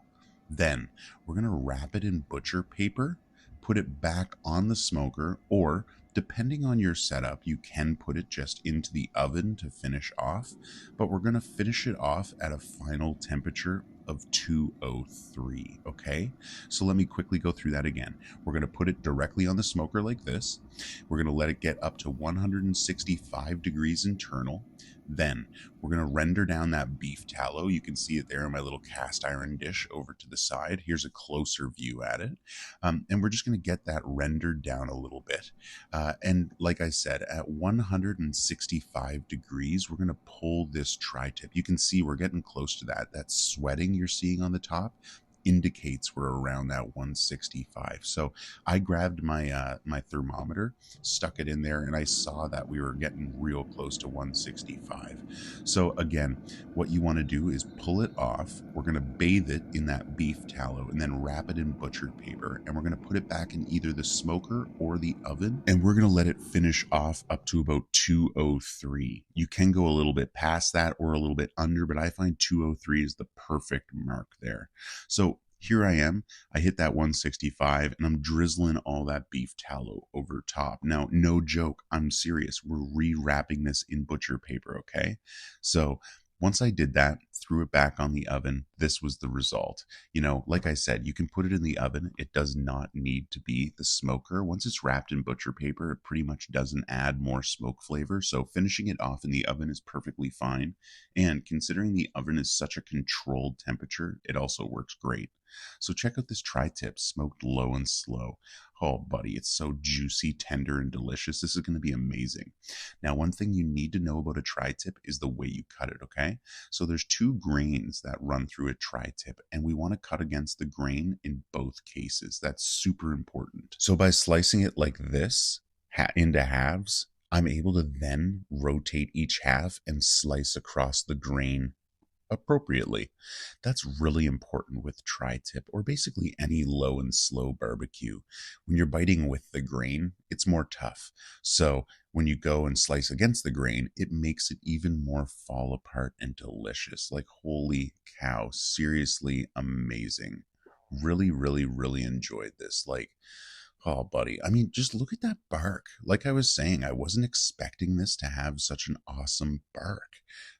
Then we're going to wrap it in butcher paper, put it back on the smoker, or depending on your setup, you can put it just into the oven to finish off, but we're going to finish it off at a final temperature of 203, okay? So let me quickly go through that again. We're going to put it directly on the smoker like this. We're going to let it get up to 165 degrees internal. Then we're going to render down that beef tallow. You can see it there in my little cast iron dish over to the side. Here's a closer view at it. And we're just going to get that rendered down a little bit. And like I said, at 165 degrees, we're going to pull this tri-tip. You can see we're getting close to that. That sweating you're seeing on the top indicates we're around that 165. So I grabbed my my thermometer, stuck it in there, and I saw that we were getting real close to 165. So again, what you want to do is pull it off. We're going to bathe it in that beef tallow and then wrap it in butchered paper, and we're going to put it back in either the smoker or the oven, and we're going to let it finish off up to about 203. You can go a little bit past that or a little bit under, but I find 203 is the perfect mark there. So here I am, I hit that 165 and I'm drizzling all that beef tallow over top. Now, no joke, I'm serious. We're rewrapping this in butcher paper, okay? So once I did that, threw it back on the oven, this was the result. You know, like I said, you can put it in the oven. It does not need to be the smoker. Once it's wrapped in butcher paper, it pretty much doesn't add more smoke flavor. So finishing it off in the oven is perfectly fine. And considering the oven is such a controlled temperature, it also works great. So check out this tri-tip, smoked low and slow. Oh, buddy, it's so juicy, tender, and delicious. This is going to be amazing. Now, one thing you need to know about a tri-tip is the way you cut it, okay? So there's two grains that run through a tri-tip, and we want to cut against the grain in both cases. That's super important. So by slicing it like this, into halves, I'm able to then rotate each half and slice across the grain appropriately. That's really important with tri-tip, or basically any low and slow barbecue. When you're biting with the grain, it's more tough. So when you go and slice against the grain, it makes it even more fall apart and delicious. Like, holy cow, seriously amazing. Really, really, really enjoyed this. Like, oh, buddy. I mean, just look at that bark. Like I was saying, I wasn't expecting this to have such an awesome bark.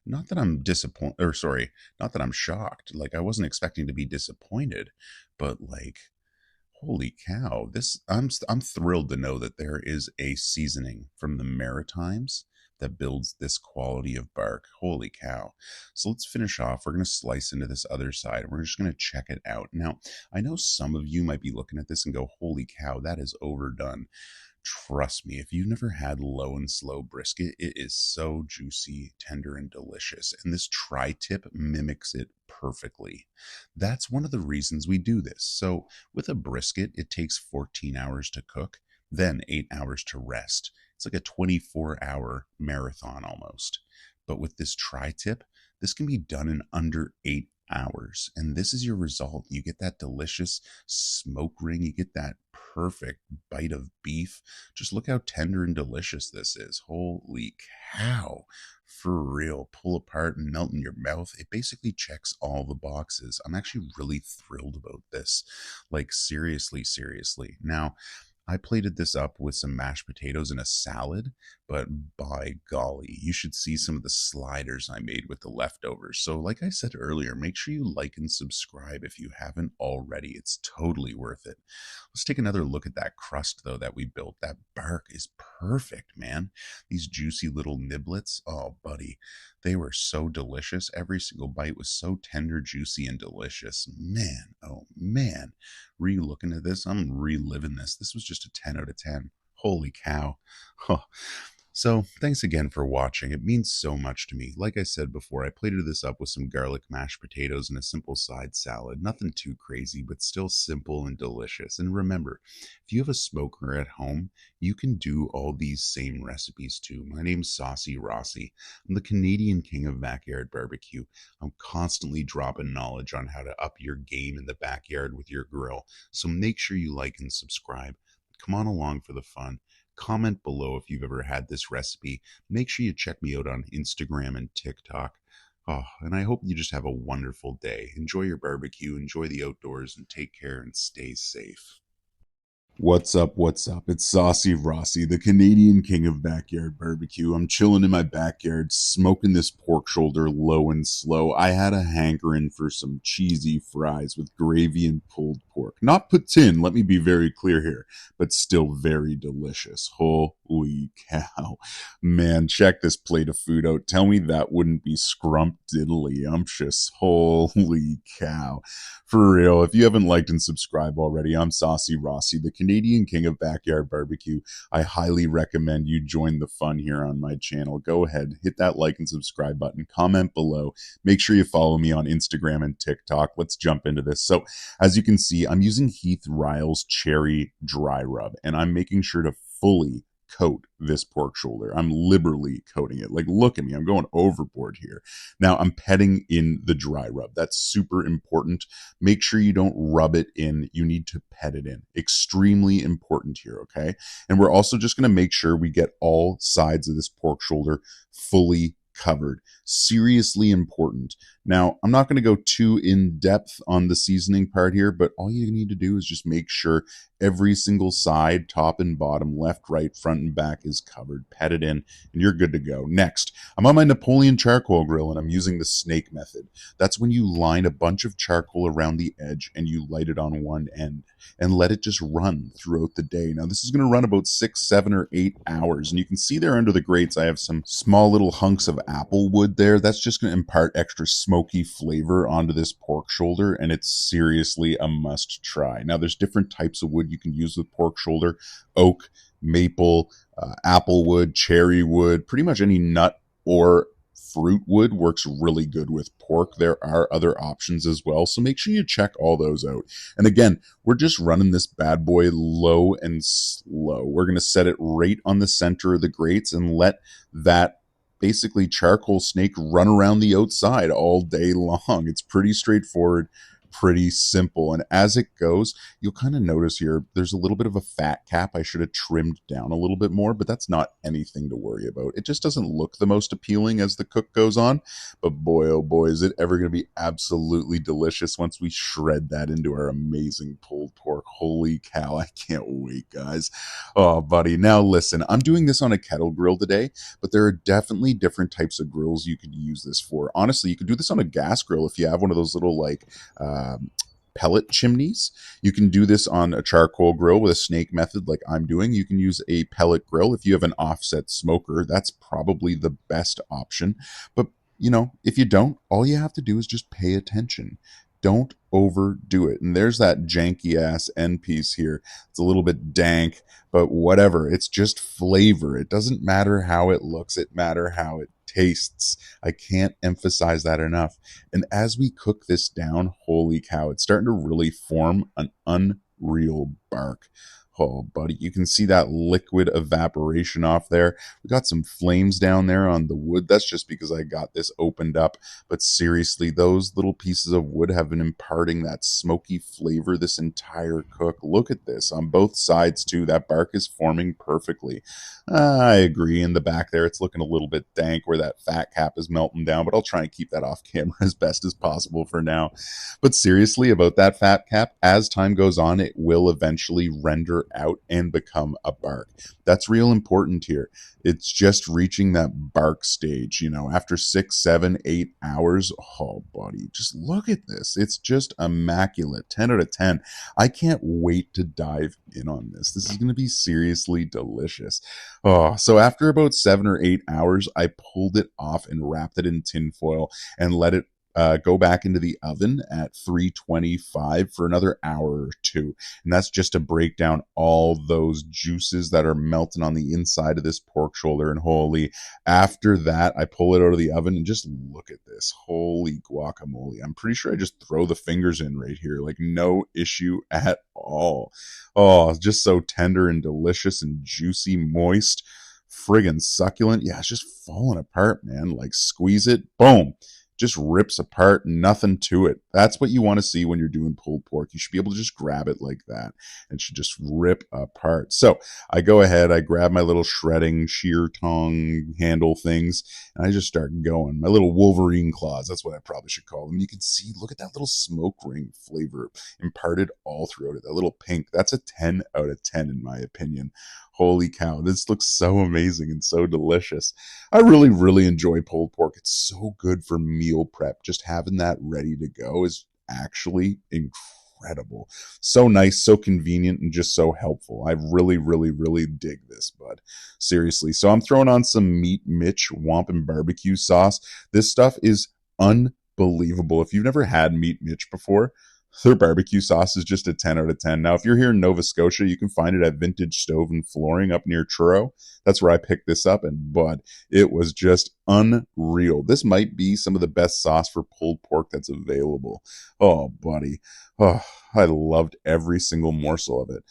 Not that I'm disappointed, or sorry, not that I'm shocked. Like, I wasn't expecting to be disappointed, but like, Holy cow. I'm thrilled to know that there is a seasoning from the Maritimes that builds this quality of bark. Holy cow. So let's finish off. We're going to slice into this other side and we're just going to check it out. Now, I know some of you might be looking at this and go, holy cow, that is overdone. Trust me, if you've never had low and slow brisket, it is so juicy, tender, and delicious. And this tri tip mimics it perfectly. That's one of the reasons we do this. So with a brisket, it takes 14 hours to cook, then 8 hours to rest. It's like a 24-hour marathon almost. But with this tri tip, this can be done in under 8 hours. And this is your result. You get that delicious smoke ring. You get that perfect bite of beef. Just look how tender and delicious this is. Holy cow. For real. Pull apart and melt in your mouth. It basically checks all the boxes. I'm actually really thrilled about this. Like seriously, seriously. Now, I plated this up with some mashed potatoes and a salad, but by golly, you should see some of the sliders I made with the leftovers. So like I said earlier, make sure you like and subscribe if you haven't already. It's totally worth it. Let's take another look at that crust though that we built. That bark is perfect, man. These juicy little niblets, oh buddy, they were so delicious. Every single bite was so tender, juicy, and delicious. Man, oh man. Re-looking at this, I'm reliving this. This was just a 10 out of 10. Holy cow. Huh. So thanks again for watching. It means so much to me. Like I said before, I plated this up with some garlic mashed potatoes and a simple side salad. Nothing too crazy, but still simple and delicious. And remember, if you have a smoker at home, you can do all these same recipes too. My name's Saucy Rossy. I'm the Canadian king of backyard barbecue. I'm constantly dropping knowledge on how to up your game in the backyard with your grill. So make sure you like and subscribe. Come on along for the fun. Comment below if you've ever had this recipe. Make sure you check me out on Instagram and TikTok. Oh, and I hope you just have a wonderful day. Enjoy your barbecue, enjoy the outdoors, and take care and stay safe. What's up? What's up? It's Saucy Rossy, the Canadian king of backyard barbecue. I'm chilling in my backyard, smoking this pork shoulder low and slow. I had a hankering for some cheesy fries with gravy and pulled pork. Not poutine, let me be very clear here, but still very delicious. Holy cow. Man, check this plate of food out. Tell me that wouldn't be scrumptiddlyumptious. Holy cow. For real, if you haven't liked and subscribed already, I'm Saucy Rossy, the Canadian king of backyard barbecue. I highly recommend you join the fun here on my channel. Go ahead, hit that like and subscribe button, comment below. Make sure you follow me on Instagram and TikTok. Let's jump into this. So as you can see, I'm using Heath Ryle's Cherry Dry Rub, and I'm making sure to fully coat this pork shoulder. I'm liberally coating it. Like, look at me. I'm going overboard here. Now, I'm petting in the dry rub. That's super important. Make sure you don't rub it in. You need to pet it in. Extremely important here, okay? And we're also just going to make sure we get all sides of this pork shoulder fully covered. Seriously important. Now, I'm not going to go too in depth on the seasoning part here, but all you need to do is just make sure every single side, top and bottom, left, right, front, and back is covered. Pet it in, and you're good to go. Next, I'm on my Napoleon Charcoal Grill, and I'm using the snake method. That's when you line a bunch of charcoal around the edge, and you light it on one end, and let it just run throughout the day. Now, this is going to run about 6, 7, or 8 hours, and you can see there under the grates, I have some small little hunks of apple wood there. That's just going to impart extra smoky flavor onto this pork shoulder, and it's seriously a must try. Now, there's different types of wood you can use with pork shoulder: oak, maple, apple wood, cherry wood. Pretty much any nut or fruit wood works really good with pork. There are other options as well, so make sure you check all those out. And again, we're just running this bad boy low and slow. We're going to set it right on the center of the grates and let that basically charcoal snake run around the outside all day long. It's pretty straightforward, pretty simple. And as it goes, you'll kind of notice here, there's a little bit of a fat cap. I should have trimmed down a little bit more, but that's not anything to worry about. It just doesn't look the most appealing as the cook goes on. But boy, oh boy, is it ever going to be absolutely delicious once we shred that into our amazing pulled pork. Holy cow, I can't wait, guys. Oh, buddy. Now listen, I'm doing this on a kettle grill today, but there are definitely different types of grills you could use this for. Honestly, you could do this on a gas grill if you have one of those little like pellet chimneys. You can do this on a charcoal grill with a snake method like I'm doing. You can use a pellet grill. If you have an offset smoker, that's probably the best option. But, if you don't, all you have to do is just pay attention. Don't overdo it. And there's that janky ass end piece here. It's a little bit dank, but whatever. It's just flavor. It doesn't matter how it looks. It matters how it tastes. I can't emphasize that enough. And as we cook this down, holy cow, it's starting to really form an unreal bark. Oh, buddy, you can see that liquid evaporation off there. We got some flames down there on the wood. That's just because I got this opened up. But seriously, those little pieces of wood have been imparting that smoky flavor this entire cook. Look at this on both sides, too. That bark is forming perfectly. I agree. In the back there, it's looking a little bit dank where that fat cap is melting down, but I'll try and keep that off camera as best as possible for now. But seriously, about that fat cap, as time goes on, it will eventually render out and become a bark. That's real important here. It's just reaching that bark stage, after 6, 7, 8 hours. Oh, buddy, just look at this. It's just immaculate. 10 out of 10. I can't wait to dive in on this. This is going to be seriously delicious. Oh, so after about 7 or 8 hours, I pulled it off and wrapped it in tin foil and let it go back into the oven at 325 for another hour or two. And that's just to break down all those juices that are melting on the inside of this pork shoulder. And holy, after that, I pull it out of the oven and just look at this. Holy guacamole. I'm pretty sure I just throw the fingers in right here. Like no issue at all. Oh, just so tender and delicious and juicy, moist, friggin' succulent. Yeah, it's just falling apart, man. Like squeeze it, boom. Just rips apart, nothing to it. That's what you want to see when you're doing pulled pork. You should be able to just grab it like that. It should just rip apart. So I go ahead, I grab my little shredding shear tong handle things, and I just start going. My little Wolverine claws, that's what I probably should call them. You can see, look at that little smoke ring flavor imparted all throughout it. That little pink, that's a 10 out of 10 in my opinion. Holy cow, this looks so amazing and so delicious. I really, really enjoy pulled pork. It's so good for meal prep. Just having that ready to go is actually incredible. So nice, so convenient, and just so helpful. I really, really, really dig this, bud. Seriously. So I'm throwing on some Meat Mitch Wampin barbecue sauce. This stuff is unbelievable. If you've never had Meat Mitch before, their barbecue sauce is just a 10 out of 10. Now, if you're here in Nova Scotia, you can find it at Vintage Stove and Flooring up near Truro. That's where I picked this up, and bud, it was just unreal. This might be some of the best sauce for pulled pork that's available. Oh, buddy. Oh, I loved every single morsel of it.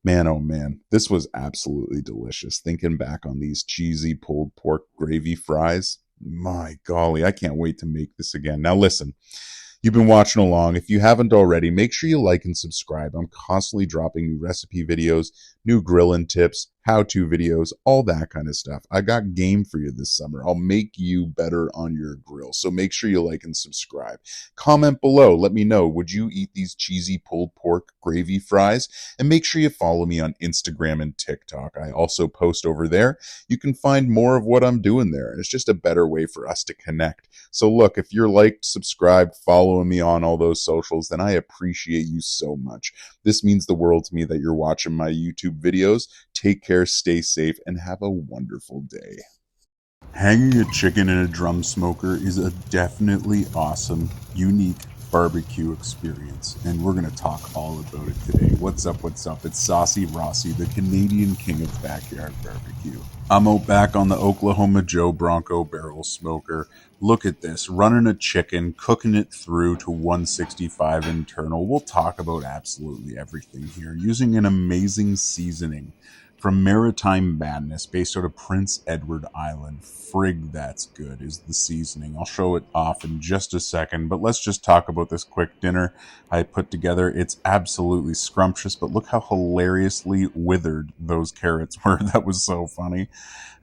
Man, oh man, this was absolutely delicious. Thinking back on these cheesy pulled pork gravy fries, my golly, I can't wait to make this again. Now listen, you've been watching along. If you haven't already, make sure you like and subscribe. I'm constantly dropping new recipe videos, new grilling tips, how-to videos, all that kind of stuff. I got game for you this summer. I'll make you better on your grill. So make sure you like and subscribe. Comment below. Let me know, would you eat these cheesy pulled pork gravy fries? And make sure you follow me on Instagram and TikTok. I also post over there. You can find more of what I'm doing there. And it's just a better way for us to connect. So look, if you're liked, subscribed, following me on all those socials, then I appreciate you so much. This means the world to me that you're watching my YouTube videos. Take care, stay safe, and have a wonderful day. Hanging a chicken in a drum smoker is a definitely awesome, unique barbecue experience, and we're going to talk all about it today. What's up, what's up? It's Saucy Rossy, the Canadian king of backyard barbecue. I'm out back on the Oklahoma Joe Bronco Barrel Smoker. Look at this, running a chicken, cooking it through to 165 internal. We'll talk about absolutely everything here, using an amazing seasoning from Maritime Madness, based out of Prince Edward Island. Frig, that's good, is the seasoning. I'll show it off in just a second, but let's just talk about this quick dinner I put together. It's absolutely scrumptious, but look how hilariously withered those carrots were. That was so funny.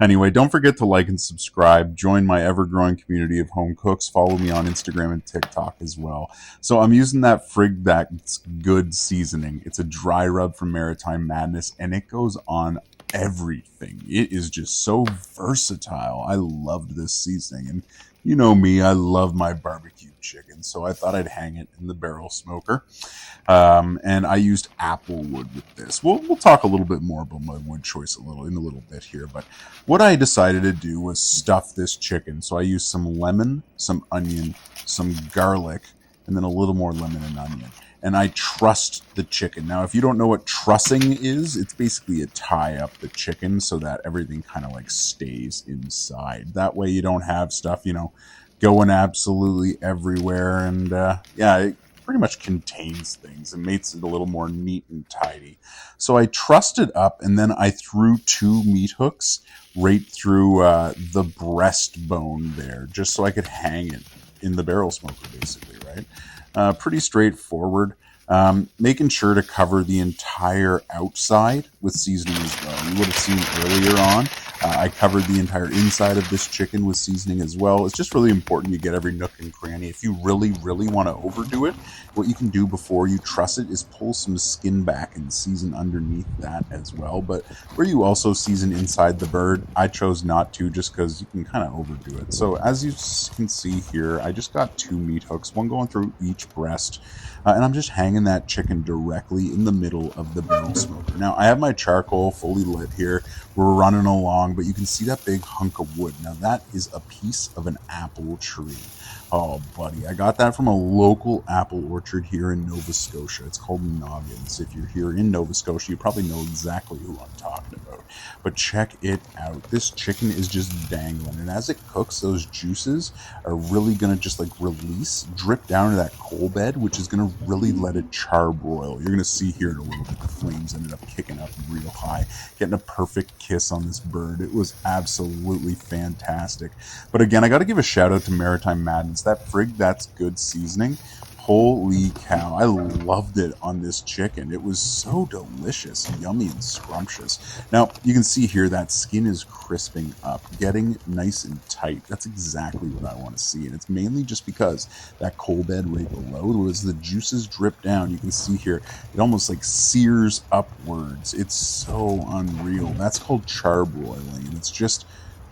Anyway, don't forget to like and subscribe. Join my ever-growing community of home cooks. Follow me on Instagram and TikTok as well. So I'm using that Frig That's Good seasoning. It's a dry rub from Maritime Madness, and it goes on everything. It is just so versatile. I loved this seasoning. And you know me, I love my barbecue chicken, so I thought I'd hang it in the barrel smoker. And I used apple wood with this. We'll talk a little bit more about my wood choice in a little bit here. But what I decided to do was stuff this chicken. So I used some lemon, some onion, some garlic, and then a little more lemon and onion. And I trussed the chicken. Now, if you don't know what trussing is, it's basically a tie up the chicken so that everything kind of like stays inside. That way you don't have stuff, going absolutely everywhere. And it pretty much contains things and makes it a little more neat and tidy. So I trussed it up, and then I threw 2 meat hooks right through the breastbone there, just so I could hang it in the barrel smoker, basically, right? Pretty straightforward. Making sure to cover the entire outside with seasoning as well. You would have seen earlier on, I covered the entire inside of this chicken with seasoning as well. It's just really important you get every nook and cranny. If you really, really want to overdo it, what you can do before you truss it is pull some skin back and season underneath that as well. But where you also season inside the bird, I chose not to, just because you can kind of overdo it. So as you can see here, I just got 2 meat hooks, one going through each breast. And I'm just hanging that chicken directly in the middle of the barrel smoker. Now, I have my charcoal fully lit here. We're running along, but you can see that big hunk of wood. Now, that is a piece of an apple tree. Oh, buddy, I got that from a local apple orchard here in Nova Scotia. It's called Noggins. If you're here in Nova Scotia, you probably know exactly who I'm talking about. But check it out. This chicken is just dangling. And as it cooks, those juices are really going to just like release, drip down to that coal bed, which is going to really let it charbroil. You're going to see here in a little bit the flames ended up kicking up real high, getting a perfect kiss on this bird. It was absolutely fantastic. But again, I got to give a shout out to Maritime Madness. That Frig, that's good seasoning. Holy cow, I loved it on this chicken. It was so delicious, yummy and scrumptious. Now, you can see here that skin is crisping up, getting nice and tight. That's exactly what I want to see. And it's mainly just because that coal bed right below, as the juices drip down, you can see here, it almost like sears upwards. It's so unreal. That's called charbroiling, and it's just...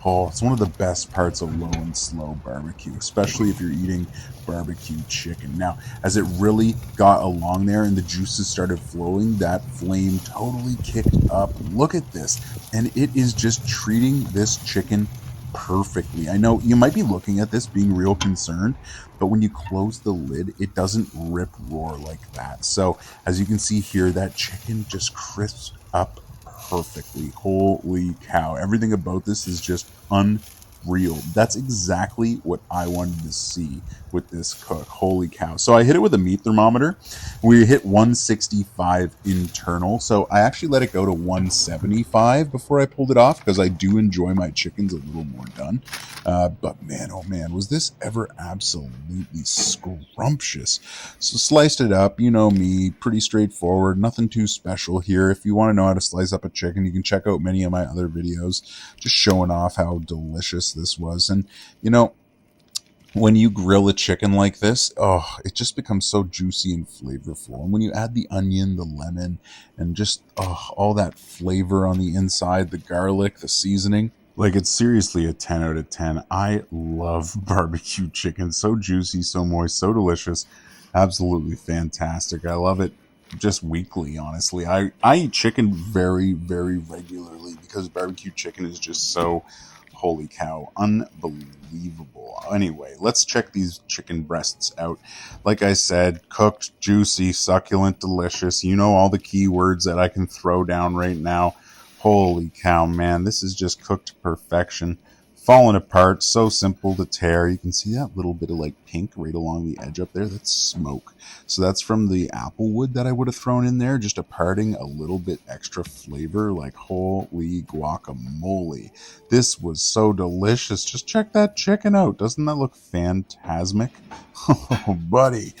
it's one of the best parts of low and slow barbecue, especially if you're eating barbecue chicken. Now, as it really got along there and the juices started flowing, that flame totally kicked up. Look at this. And it is just treating this chicken perfectly. I know you might be looking at this being real concerned, but when you close the lid, it doesn't rip roar like that. So as you can see here, that chicken just crisps up perfectly. Holy cow. Everything about this is just unreal. That's exactly what I wanted to see with this cook. Holy cow. So I hit it with a meat thermometer. We hit 165 internal. So I actually let it go to 175 before I pulled it off, because I do enjoy my chickens a little more done. But man, oh man, was this ever absolutely scrumptious. So sliced it up, you know me, pretty straightforward, nothing too special here. If you want to know how to slice up a chicken, you can check out many of my other videos just showing off how delicious this was. And when you grill a chicken like this, it just becomes so juicy and flavorful. And when you add the onion, the lemon, and just all that flavor on the inside, the garlic, the seasoning, like, it's seriously a 10 out of 10. I love barbecue chicken. So juicy, so moist, so delicious. Absolutely fantastic. I love it just weekly, honestly. I eat chicken very, very regularly because barbecue chicken is just so... holy cow, unbelievable. Anyway, let's check these chicken breasts out. Like I said, cooked, juicy, succulent, delicious. You know all the keywords that I can throw down right now. Holy cow, man, this is just cooked to perfection. Falling apart, so simple to tear. You can see that little bit of like pink right along the edge up there. That's smoke. So that's from the apple wood that I would have thrown in there, just imparting a little bit extra flavor. Like, holy guacamole. This was so delicious. Just check that chicken out. Doesn't that look phantasmic? Oh, buddy.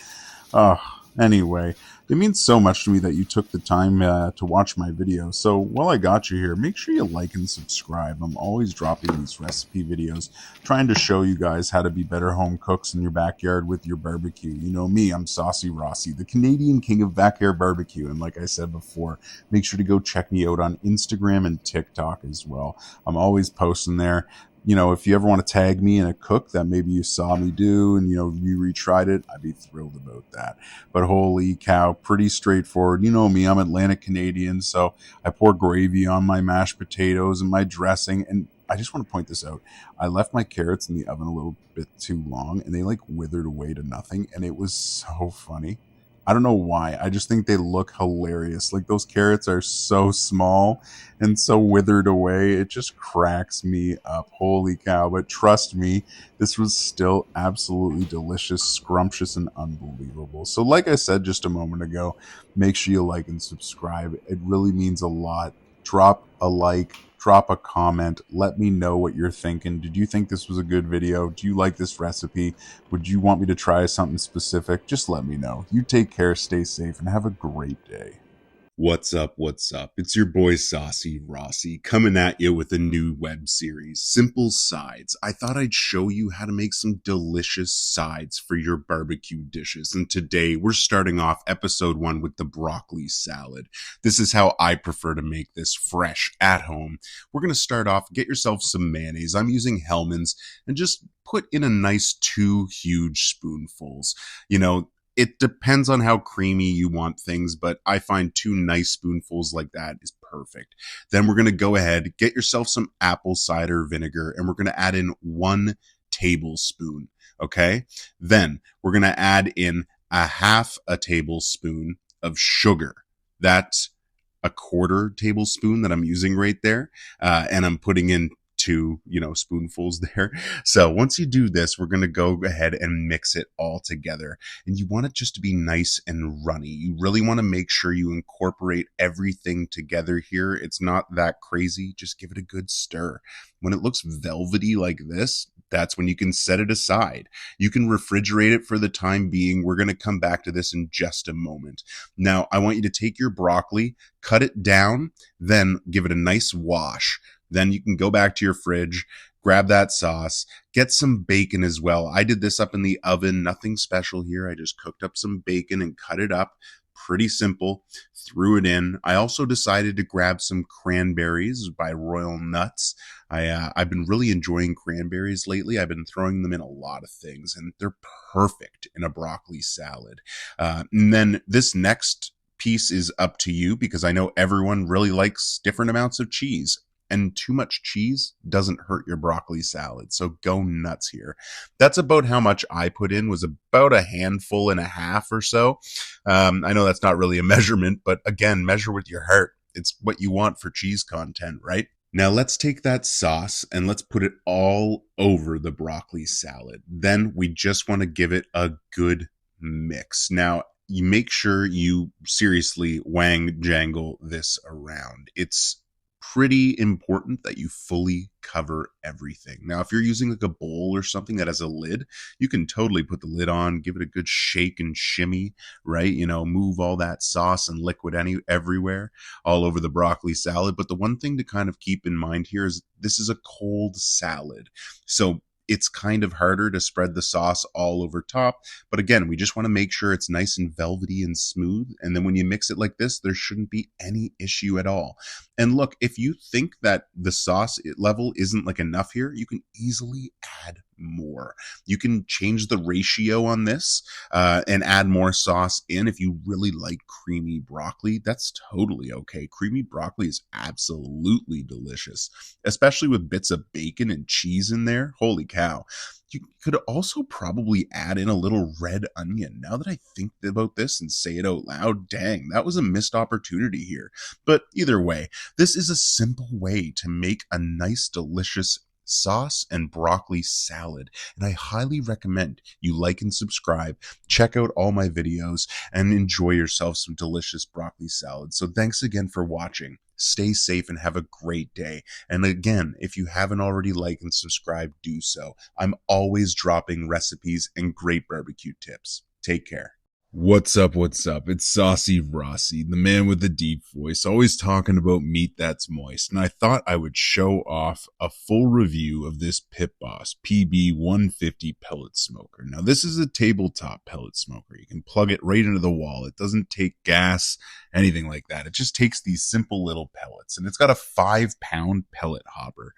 Anyway, It means so much to me that you took the time to watch my video. So while I got you here, make sure you like and subscribe. I'm always dropping these recipe videos, trying to show you guys how to be better home cooks in your backyard with your barbecue. You know me, I'm Saucy Rossy, the Canadian king of backyard barbecue. And like I said before, make sure to go check me out on Instagram and TikTok as well. I'm always posting there. You know, if you ever want to tag me in a cook that maybe you saw me do and, you know, you retried it, I'd be thrilled about that. But holy cow, pretty straightforward. You know me, I'm Atlantic Canadian, so I pour gravy on my mashed potatoes and my dressing. And I just want to point this out. I left my carrots in the oven a little bit too long and they like withered away to nothing. And it was so funny. I don't know why. I just think they look hilarious. Like those carrots are so small and so withered away. It just cracks me up. Holy cow. But trust me, this was still absolutely delicious, scrumptious, and unbelievable. So like I said just a moment ago, make sure you like and subscribe. It really means a lot. Drop a like, drop a comment, let me know what you're thinking. Did you think this was a good video? Do you like this recipe? Would you want me to try something specific? Just let me know. You take care, stay safe, and have a great day. What's up? What's up? It's your boy Saucy Rossy coming at you with a new web series, Simple Sides. I thought I'd show you how to make some delicious sides for your barbecue dishes. And today we're starting off episode 1 with the broccoli salad. This is how I prefer to make this fresh at home. We're going to start off, get yourself some mayonnaise. I'm using Hellmann's and just put in a nice 2 huge spoonfuls. You know, it depends on how creamy you want things, but I find 2 nice spoonfuls like that is perfect. Then we're going to go ahead, get yourself some apple cider vinegar, and we're going to add in 1 tablespoon, okay? Then we're going to add in a half a tablespoon of sugar. That's a 1/4 tablespoon that I'm using right there, and I'm putting in 2, spoonfuls there. So once you do this, we're going to go ahead and mix it all together. And you want it just to be nice and runny. You really want to make sure you incorporate everything together here. It's not that crazy. Just give it a good stir. When it looks velvety like this, that's when you can set it aside. You can refrigerate it for the time being. We're going to come back to this in just a moment. Now, I want you to take your broccoli, cut it down, then give it a nice wash. Then you can go back to your fridge, grab that sauce, get some bacon as well. I did this up in the oven, nothing special here. I just cooked up some bacon and cut it up. Pretty simple, threw it in. I also decided to grab some cranberries by Royal Nuts. I've been really enjoying cranberries lately. I've been throwing them in a lot of things, and they're perfect in a broccoli salad. And then this next piece is up to you because I know everyone really likes different amounts of cheese. And too much cheese doesn't hurt your broccoli salad, so go nuts here. That's about how much I put in, was about 1.5 handfuls or so. I know that's not really a measurement, but again, measure with your heart. It's what you want for cheese content, right? Now let's take that sauce and let's put it all over the broccoli salad. Then we just want to give it a good mix. Now, you make sure you seriously wang jangle this around. It's pretty important that you fully cover everything. Now, if you're using like a bowl or something that has a lid, you can totally put the lid on, give it a good shake and shimmy, right? Move all that sauce and liquid everywhere, all over the broccoli salad. But the one thing to kind of keep in mind here is this is a cold salad. So it's kind of harder to spread the sauce all over top. But again, we just want to make sure it's nice and velvety and smooth. And then when you mix it like this, there shouldn't be any issue at all. And look, if you think that the sauce level isn't like enough here, you can easily add more. You can change the ratio on this and add more sauce in. If you really like creamy broccoli, that's totally okay. Creamy broccoli is absolutely delicious, especially with bits of bacon and cheese in there. Holy cow. You could also probably add in a little red onion. Now that I think about this and say it out loud, dang, that was a missed opportunity here. But either way, this is a simple way to make a nice, delicious sauce and broccoli salad, and I highly recommend you like and subscribe, check out all my videos, and enjoy yourself some delicious broccoli salad. So thanks again for watching. Stay safe and have a great day. And again, if you haven't already liked and subscribed, do so. I'm always dropping recipes and great barbecue tips. Take care. What's up? What's up? It's Saucy Rossy, the man with the deep voice, always talking about meat that's moist. And I thought I would show off a full review of this Pitboss PB150 pellet smoker. Now, this is a tabletop pellet smoker. You can plug it right into the wall. It doesn't take gas, anything like that. It just takes these simple little pellets, and it's got a 5-pound pellet hopper.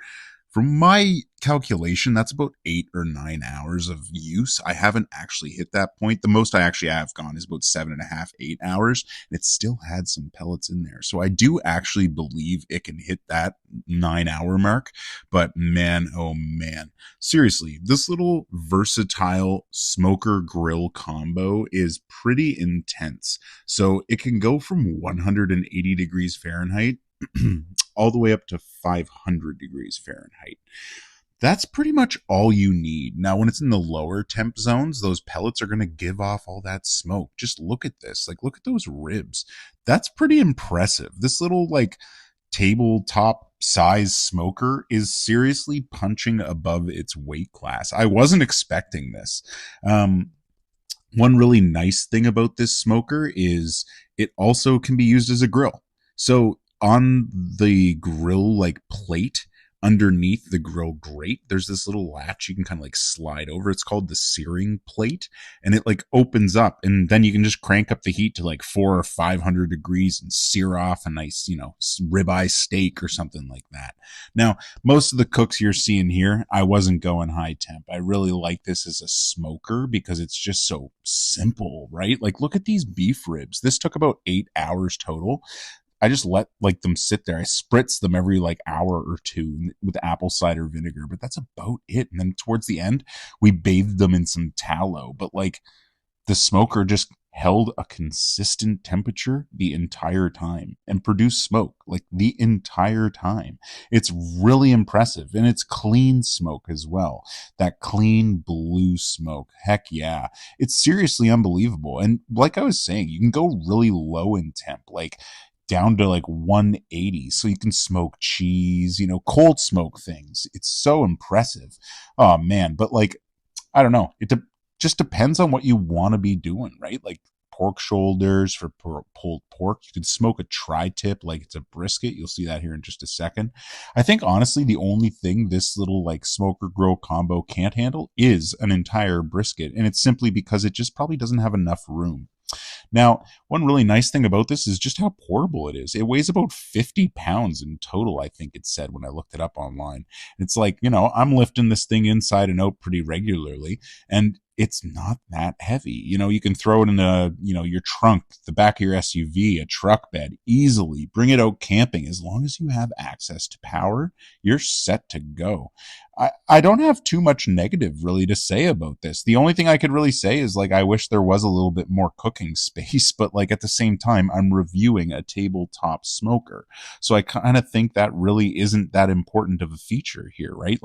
From my calculation, that's about 8 or 9 hours of use. I haven't actually hit that point. The most I actually have gone is about 7.5, 8 hours, and it still had some pellets in there. So I do actually believe it can hit that 9-hour mark. But man, oh man, seriously, this little versatile smoker grill combo is pretty intense. So it can go from 180 degrees Fahrenheit all the way up to 500 degrees Fahrenheit. That's pretty much all you need. Now, when it's in the lower temp zones, those pellets are going to give off all that smoke. Just look at this. Like, look at those ribs. That's pretty impressive. This little, like, tabletop size smoker is seriously punching above its weight class. I wasn't expecting this. One really nice thing about this smoker is it also can be used as a grill. So on the grill like plate underneath the grill grate, there's this little latch you can kind of like slide over. It's called the searing plate, and it like opens up, and then you can just crank up the heat to like 400 or 500 degrees and sear off a nice, ribeye steak or something like that. Now, most of the cooks you're seeing here, I wasn't going high temp. I really like this as a smoker because it's just so simple, right? Like, look at these beef ribs. This took about 8 hours total. I just let them sit there. I spritz them every hour or two with apple cider vinegar, but that's about it. And then towards the end, we bathed them in some tallow. But the smoker just held a consistent temperature the entire time and produced smoke the entire time. It's really impressive, and it's clean smoke as well. That clean blue smoke. Heck yeah. It's seriously unbelievable. And like I was saying, you can go really low in temp, down to 180, so you can smoke cheese, cold smoke things. It's so impressive. Oh man, but I don't know, just depends on what you want to be doing, right? Pork shoulders for pulled pork, you can smoke a tri tip like it's a brisket. You'll see that here in just a second. I think honestly the only thing this little smoker grill combo can't handle is an entire brisket, and it's simply because it just probably doesn't have enough room. Now, one really nice thing about this is just how portable it is. It weighs about 50 pounds in total, I think it said when I looked it up online. It's I'm lifting this thing inside and out pretty regularly, and it's not that heavy. You can throw it in your trunk, the back of your SUV, a truck bed, easily. Bring it out camping. As long as you have access to power, you're set to go. I don't have too much negative really to say about this. The only thing I could really say is I wish there was a little bit more cooking space, but at the same time, I'm reviewing a tabletop smoker. So I kind of think that really isn't that important of a feature here, right?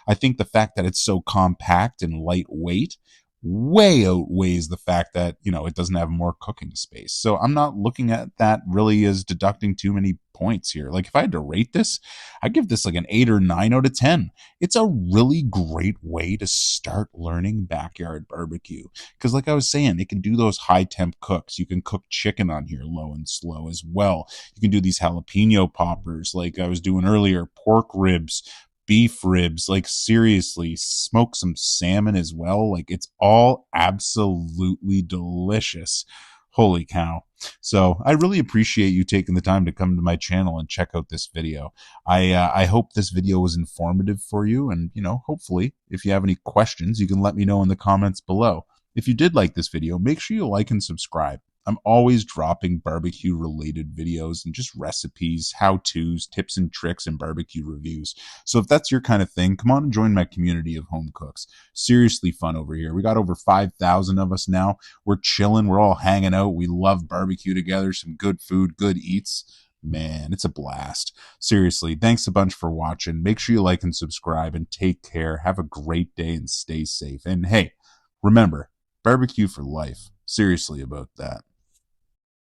I think the fact that it's so compact and lightweight way outweighs the fact that, it doesn't have more cooking space. So I'm not looking at that really as deducting too many points here. If I had to rate this, I'd give this an 8 or 9 out of 10. It's a really great way to start learning backyard barbecue. Because I was saying, it can do those high temp cooks. You can cook chicken on here low and slow as well. You can do these jalapeno poppers like I was doing earlier, pork ribs, beef ribs, seriously, smoke some salmon as well. It's all absolutely delicious. Holy cow. So I really appreciate you taking the time to come to my channel and check out this video. I hope this video was informative for you, and hopefully if you have any questions, you can let me know in the comments below. If you did like this video, make sure you like and subscribe. I'm always dropping barbecue related videos and just recipes, how-tos, tips and tricks, and barbecue reviews. So if that's your kind of thing, come on and join my community of home cooks. Seriously fun over here. We got over 5,000 of us now. We're chilling. We're all hanging out. We love barbecue together. Some good food, good eats. Man, it's a blast. Seriously, thanks a bunch for watching. Make sure you like and subscribe, and take care. Have a great day and stay safe. And hey, remember, barbecue for life. Seriously about that.